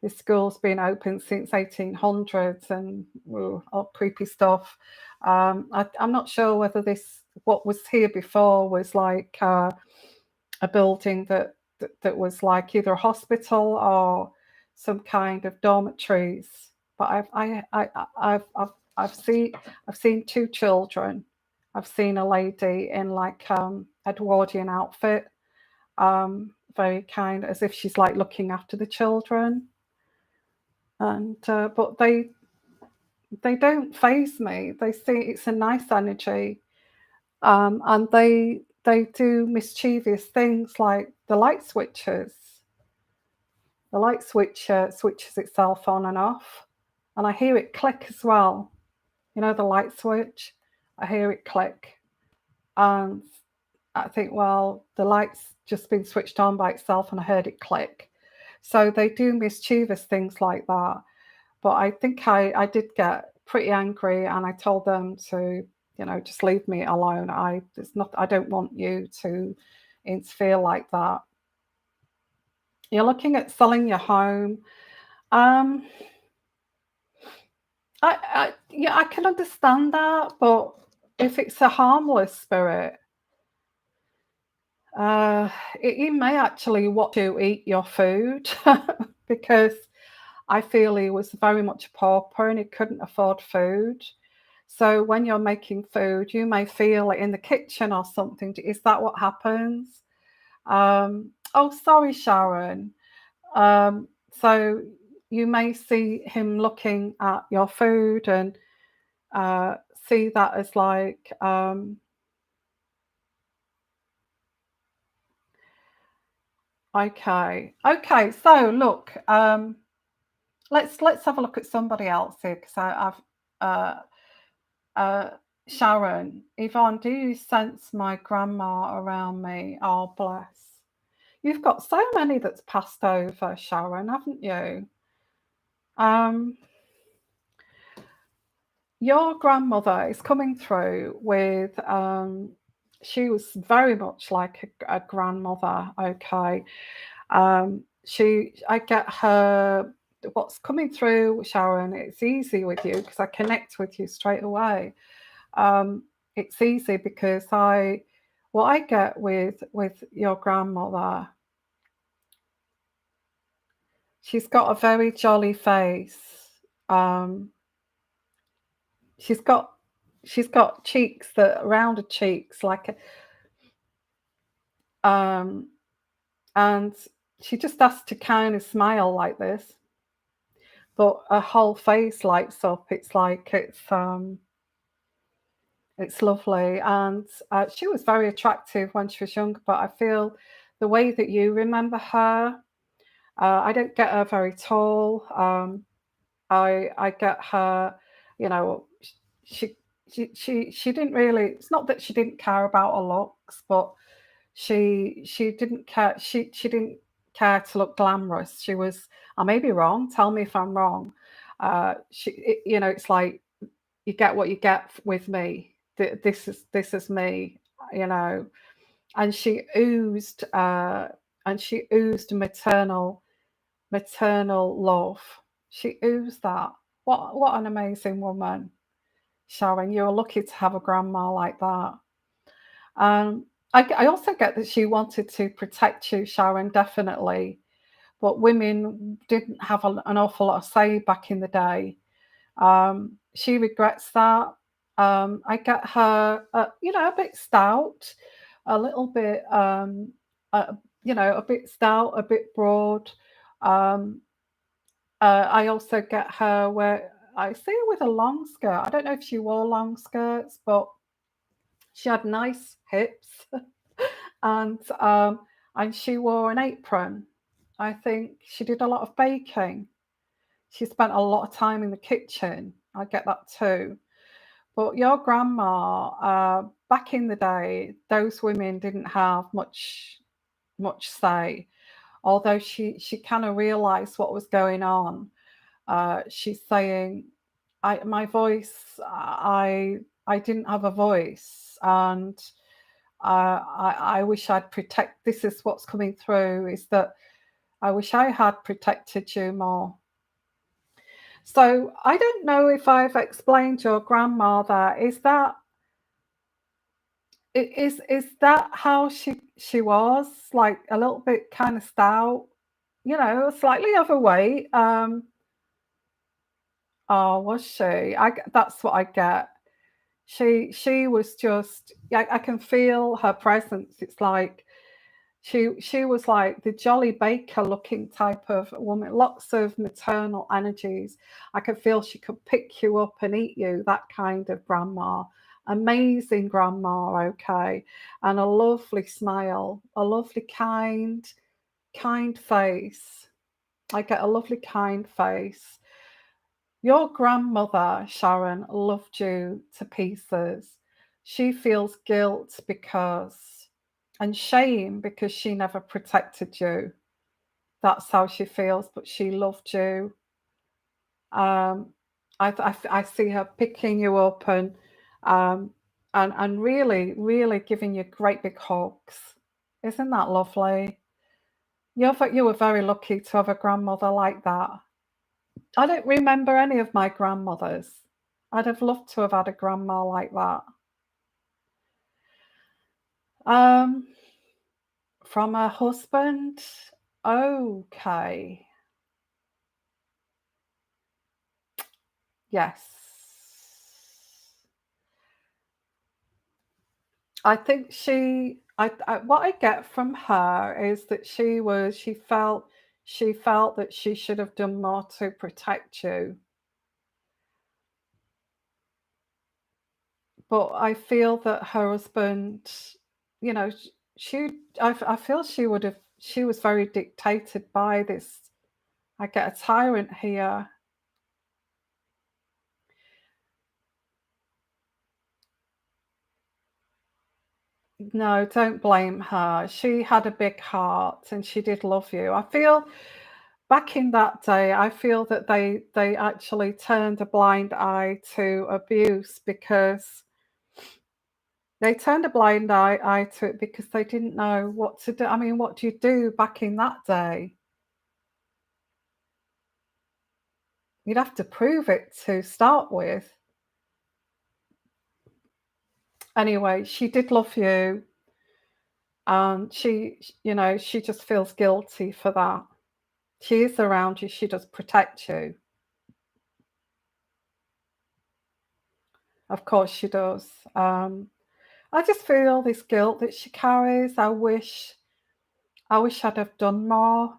this school's been open since 1800s, and all creepy stuff. I'm not sure whether what was here before was like a building that was like either a hospital or some kind of dormitories. But I've seen two children. I've seen a lady in like Edwardian outfit, very kind, as if she's like looking after the children. And but they don't phase me. They see it's a nice energy, and they do mischievous things like the light switches. The light switch switches itself on and off, and I hear it click as well. The light switch. I hear it click, and I think, well, the light's just been switched on by itself, and I heard it click. So they do mischievous things like that. But I think I did get pretty angry, and I told them to, just leave me alone. I don't want you to interfere like that. You're looking at selling your home. Um, Yeah, I can understand that, but if it's a harmless spirit, he may actually want to eat your food because I feel he was very much a pauper and he couldn't afford food. So when you're making food, you may feel it in the kitchen or something. Is that what happens? Oh, sorry, Sharon. Um, so you may see him looking at your food and uh, see that as like, okay, okay. So look, let's have a look at somebody else here because I've uh, uh, Sharon, Yvonne, do you sense my grandma around me? Oh, bless. You've got so many that's passed over, Sharon, haven't you? Um, your grandmother is coming through with, she was very much like a grandmother, okay? I get her, what's coming through, Sharon, it's easy with you because I connect with you straight away. Um, it's easy because what I get with your grandmother, she's got a very jolly face. Um, she's got she's got cheeks that rounded cheeks um, and she just has to kind of smile like this, but her whole face lights up. It's like it's lovely, and she was very attractive when she was younger. But I feel the way that you remember her, I don't get her very tall. I get her, you know, she she didn't really. It's not that she didn't care about her looks, but she didn't care. She didn't care to look glamorous. She was. I may be wrong. Tell me if I'm wrong. It's like you get what you get with me. This is me. You know, and she oozed maternal love. She oozed that. What an amazing woman, Sharon. You're lucky to have a grandma like that. I also get that she wanted to protect you, Sharon, definitely. But women didn't have an awful lot of say back in the day. She regrets that. I get her, a bit stout, a little bit, uh, a bit stout, a bit broad. Um, I also get her where I see her with a long skirt. I don't know if she wore long skirts, but she had nice hips, and she wore an apron. I think she did a lot of baking. She spent a lot of time in the kitchen. I get that too. But your grandma, back in the day, those women didn't have much say. Although she kind of realised what was going on. She's saying, my voice, I didn't have a voice, and I wish I'd protect. This is what's coming through, is that I wish I had protected you more. So I don't know if I've explained your grandmother. Is that how she was? Like a little bit kind of stout, slightly overweight. Oh, was she? That's what I get. She was just, yeah, I can feel her presence. It's like she was like the Jolly Baker looking type of woman, lots of maternal energies. I could feel she could pick you up and eat you, that kind of grandma. Amazing grandma, okay. And a lovely smile, a lovely kind face. I get a lovely kind face. Your grandmother, Sharon, loved you to pieces. She feels guilt and shame because she never protected you. That's how she feels, but she loved you. Um, I see her picking you up um, and really, really giving you great big hugs. Isn't that lovely? You were very lucky to have a grandmother like that. I don't remember any of my grandmothers. I'd have loved to have had a grandma like that. Um, from her husband, okay, yes. I think what I get from her is that she felt that she should have done more to protect you. But I feel that her husband, you know, I feel she was very dictated by this. I get a tyrant here. No, don't blame her. She had a big heart and she did love you. I feel back in that day, I feel that they actually turned a blind eye to abuse because they turned a blind eye to it because they didn't know what to do. I mean, what do you do back in that day? You'd have to prove it to start with. Anyway, she did love you, and she just feels guilty for that. She is around you, she does protect you. Of course she does. I just feel this guilt that she carries. I wish I'd have done more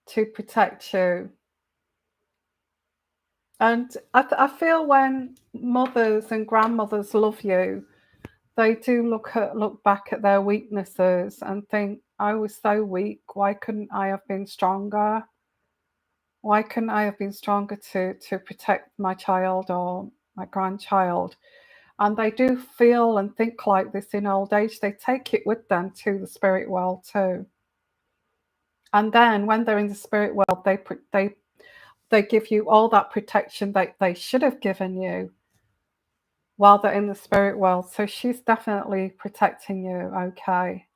to protect you. And I feel when mothers and grandmothers love you, they do look back at their weaknesses and think, I was so weak. Why couldn't I have been stronger? Why couldn't I have been stronger to protect my child or my grandchild? And they do feel and think like this in old age. They take it with them to the spirit world too. And then when they're in the spirit world, they give you all that protection that they should have given you while they're in the spirit world. So she's definitely protecting you, okay?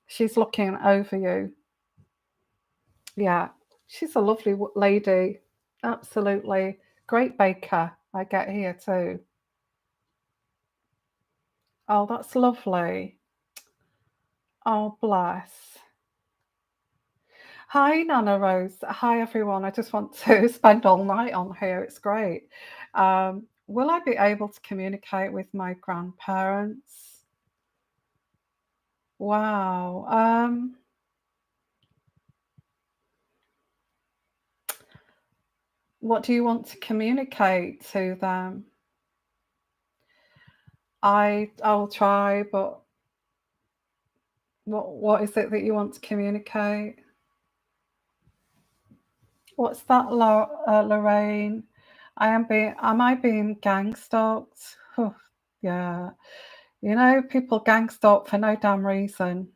She's looking over you. Yeah, she's a lovely lady. Absolutely. Great baker, I get here too. Oh, that's lovely. Oh, bless. Hi, Nana Rose. Hi, everyone. I just want to spend all night on here. It's great. Will I be able to communicate with my grandparents? Wow. What do you want to communicate to them? I'll try, but what is it that you want to communicate? What's that, Lorraine? Am I being gang stalked? Yeah. People gang stalk for no damn reason.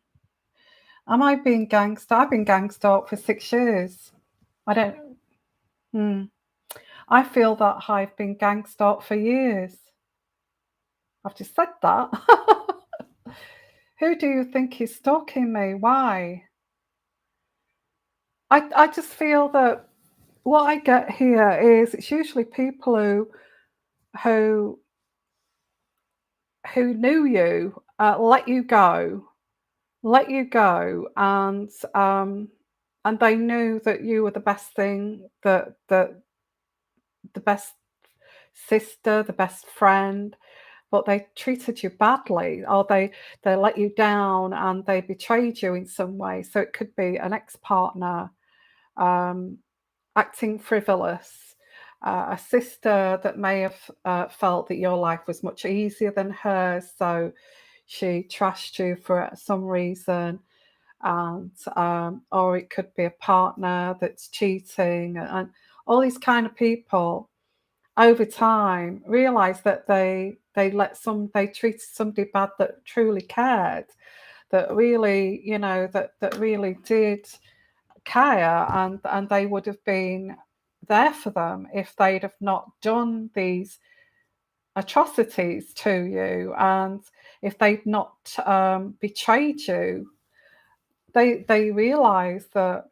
Am I being gang stalked? I've been gang stalked for 6 years. I don't. Hmm. I feel that I've been gang stalked for years. I've just said that. Who do you think is stalking me? Why? I just feel that what I get here is it's usually people who who knew you, let you go, and they knew that you were the best thing, that the best sister, the best friend, but they treated you badly, or they let you down and they betrayed you in some way. So it could be an ex-partner, um, acting frivolous, a sister that may have felt that your life was much easier than hers, so she trashed you for some reason, and or it could be a partner that's cheating, and all these kind of people over time realize that they treated somebody bad that truly cared, that really that really did care, and they would have been there for them if they'd have not done these atrocities to you, and if they'd not betrayed you. They realize that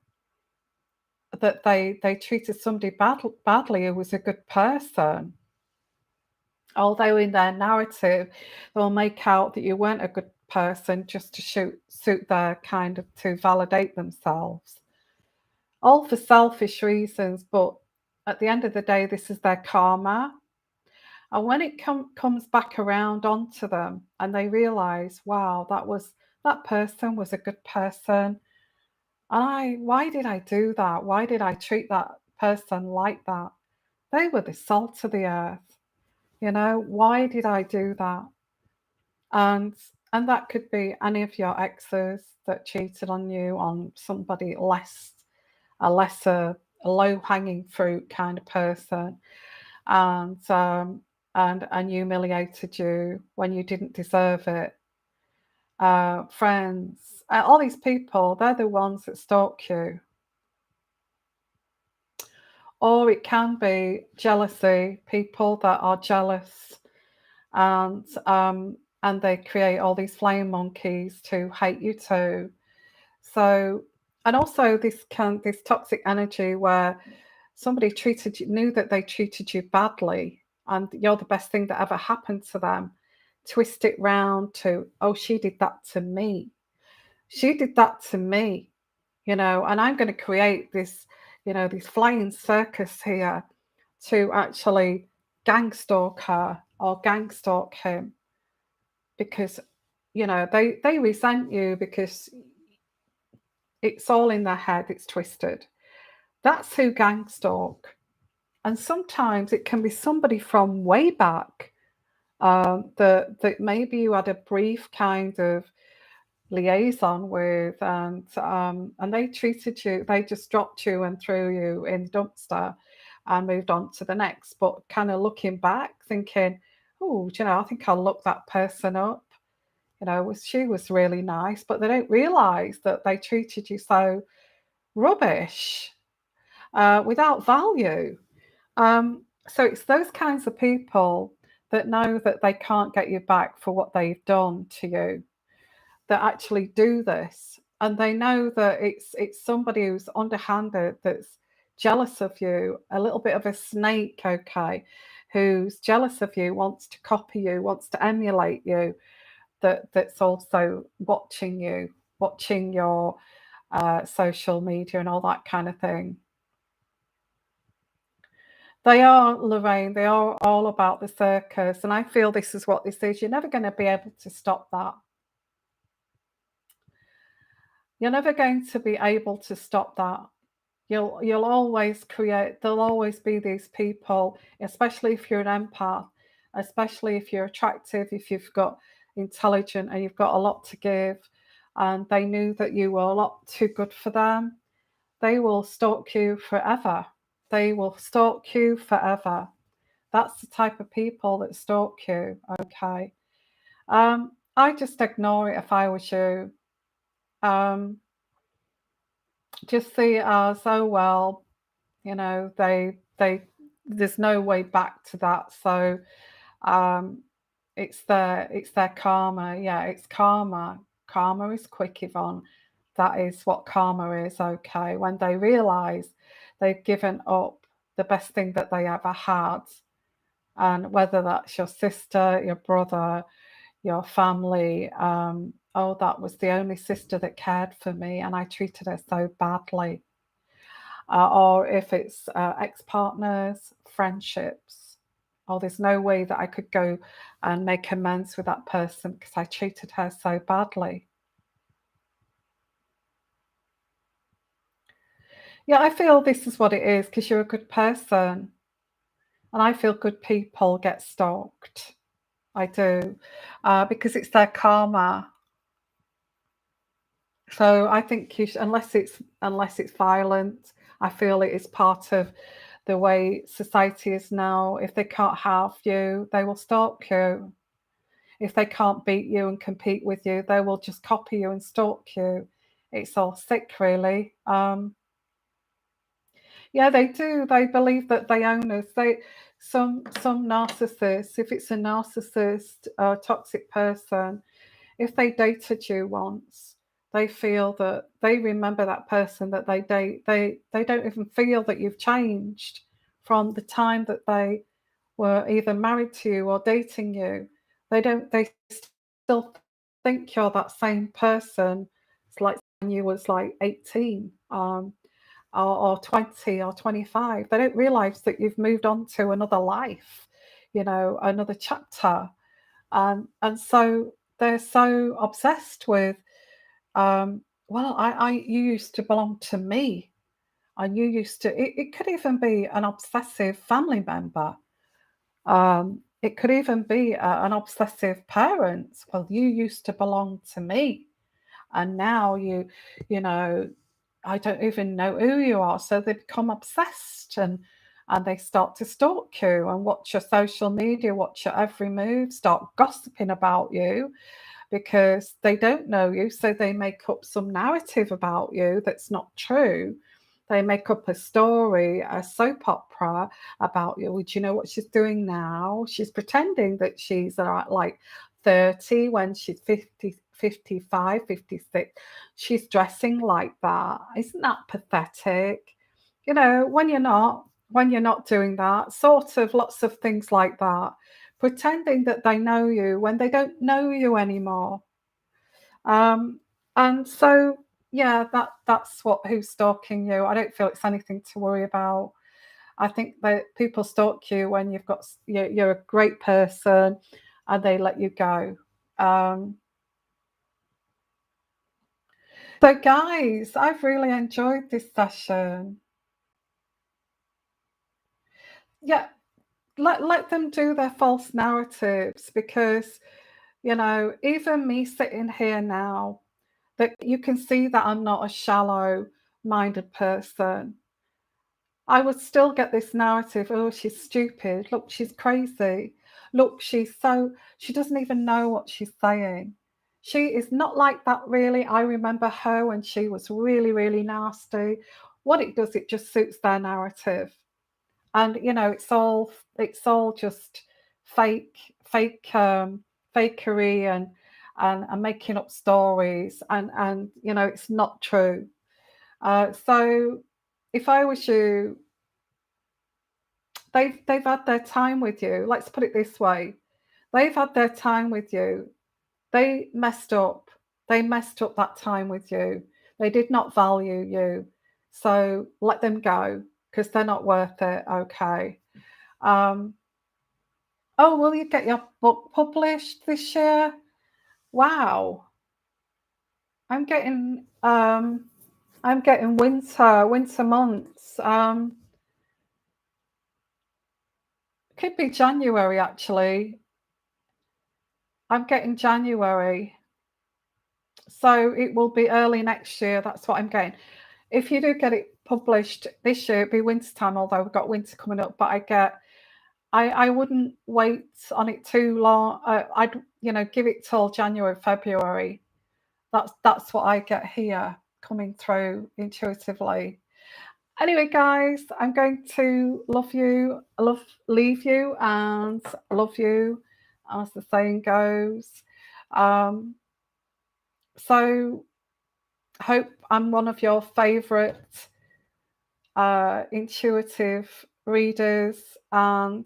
that they treated somebody badly who was a good person, although in their narrative they'll make out that you weren't a good person just to suit their kind of to validate themselves, all for selfish reasons. But at the end of the day, this is their karma. And when it comes back around onto them and they realize, wow, that person was a good person. And why did I do that? Why did I treat that person like that? They were the salt of the earth. Why did I do that? And and that could be any of your exes that cheated on you, on somebody a lesser, low-hanging fruit kind of person, and humiliated you when you didn't deserve it. Friends, all these people, they're the ones that stalk you. Or it can be jealousy, people that are jealous, and they create all these flame monkeys to hate you too. So, and also this toxic energy where somebody knew that they treated you badly, and you're the best thing that ever happened to them. Twist it round to, oh, she did that to me. She did that to me, and I'm going to create this, this flying circus here to actually gang stalk her or gang stalk him, because they resent you because it's all in their head, it's twisted. That's who gang stalk. And sometimes it can be somebody from way back, that maybe you had a brief kind of liaison with, and they treated you, they just dropped you and threw you in the dumpster and moved on to the next. But kind of looking back, thinking, oh, I think I'll look that person up. She was really nice, but they don't realize that they treated you so rubbish, without value. So it's those kinds of people that know that they can't get you back for what they've done to you, that actually do this. And they know that it's somebody who's underhanded, that's jealous of you, a little bit of a snake, okay, who's jealous of you, wants to copy you, wants to emulate you, that's also watching you, watching your social media and all that kind of thing. They are, Lorraine, they are all about the circus. And I feel this is what this is. You're never going to be able to stop that. You're never going to be able to stop that. You'll always there'll always be these people, especially if you're an empath, especially if you're attractive, if you've got intelligent and you've got a lot to give, and they knew that you were a lot too good for them. They will stalk you forever. They will stalk you forever. That's the type of people that stalk you, okay? I just ignore it if I was you. Just see it as, oh well, they there's no way back to that. So it's their karma. Yeah, it's karma. Karma is quick, Yvonne. That is what karma is, okay? When they realize they've given up the best thing that they ever had, and whether that's your sister, your brother, your family, oh, that was the only sister that cared for me and I treated her so badly. Or if it's ex-partners, friendships, oh, there's no way that I could go and make amends with that person because I treated her so badly. Yeah, I feel this is what it is because you're a good person. And I feel good people get stalked. I do. Because it's their karma. So I think unless it's violent, I feel it is part of the way society is now. If they can't have you, they will stalk you. If they can't beat you and compete with you, they will just copy you and stalk you. It's all sick, really. Yeah, they do. They believe that they own us. Some narcissists, if it's a narcissist or toxic person, if they dated you once, They feel that they remember that person that they date. They don't even feel that you've changed from the time that they were either married to you or dating you. They still think you're that same person. It's like when you was like 18, or 20 or 25. They don't realize that you've moved on to another life, another chapter. And so they're so obsessed with, well, you used to belong to me. And you used to, it could even be an obsessive family member. It could even be an obsessive parent. Well, you used to belong to me, and now you know, I don't even know who you are. So they become obsessed, and they start to stalk you and watch your social media, watch your every move, start gossiping about you because they don't know you. So they make up some narrative about you that's not true. They make up a story, a soap opera about you. Would you know what she's doing now? She's pretending that she's like 30 when she's 50, 55, 56. She's dressing like that. Isn't that pathetic? When you're not doing that, sort of lots of things like that, pretending that they know you when they don't know you anymore. Um, and so, yeah, that's who's stalking you. I don't feel it's anything to worry about. I think that people stalk you when you're a great person, and they let you go. Um, so, guys, I've really enjoyed this session. Yeah, let them do their false narratives, because even me sitting here now, that you can see that I'm not a shallow minded person. I would still get this narrative, oh, she's stupid. Look, she's crazy. Look, she doesn't even know what she's saying. She is not like that, really. I remember her when she was really, really nasty. What it does, it just suits their narrative. And, it's all just fake, fakery, and making up stories. And, it's not true. So if I was you, they've had their time with you. Let's put it this way. They've had their time with you. They messed up. They messed up that time with you. They did not value you. So let them go, because they're not worth it. Okay. Um, oh, will you get your book published this year? Wow. I'm getting winter months. Could be January, actually. I'm getting January. So it will be early next year. That's what I'm getting. If you do get it published this year, it'll be winter time, although we've got winter coming up. But I wouldn't wait on it too long. I'd give it till January, February. That's what I get here coming through intuitively. Anyway, guys, I'm going to leave you, and love you, as the saying goes. Um, so hope I'm one of your favorite intuitive readers, and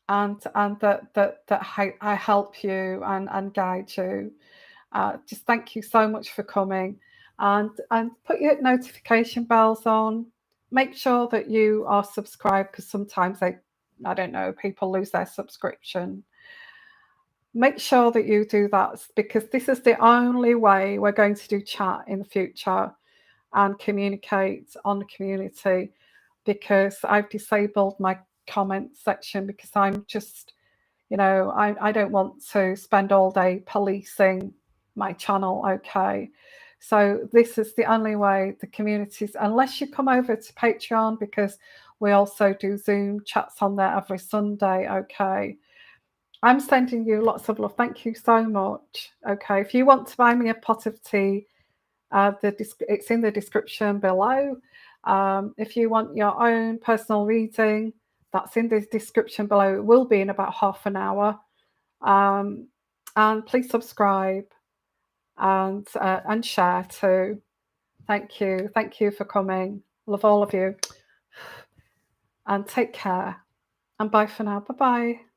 that I help you and guide you. Just thank you so much for coming, and put your notification bells on. Make sure that you are subscribed, because sometimes I don't know, people lose their subscription. Make sure that you do that, because this is the only way we're going to do chat in the future and communicate on the community, because I've disabled my comment section, because I'm just, I don't want to spend all day policing my channel. Okay. So this is the only way the communities, unless you come over to Patreon, because we also do Zoom chats on there every Sunday. Okay. I'm sending you lots of love. Thank you so much. Okay. If you want to buy me a pot of tea, it's in the description below. If you want your own personal reading, that's in the description below. It will be in about half an hour. And please subscribe. and share too. Thank you for coming. Love all of you, and take care. And bye for now. Bye bye.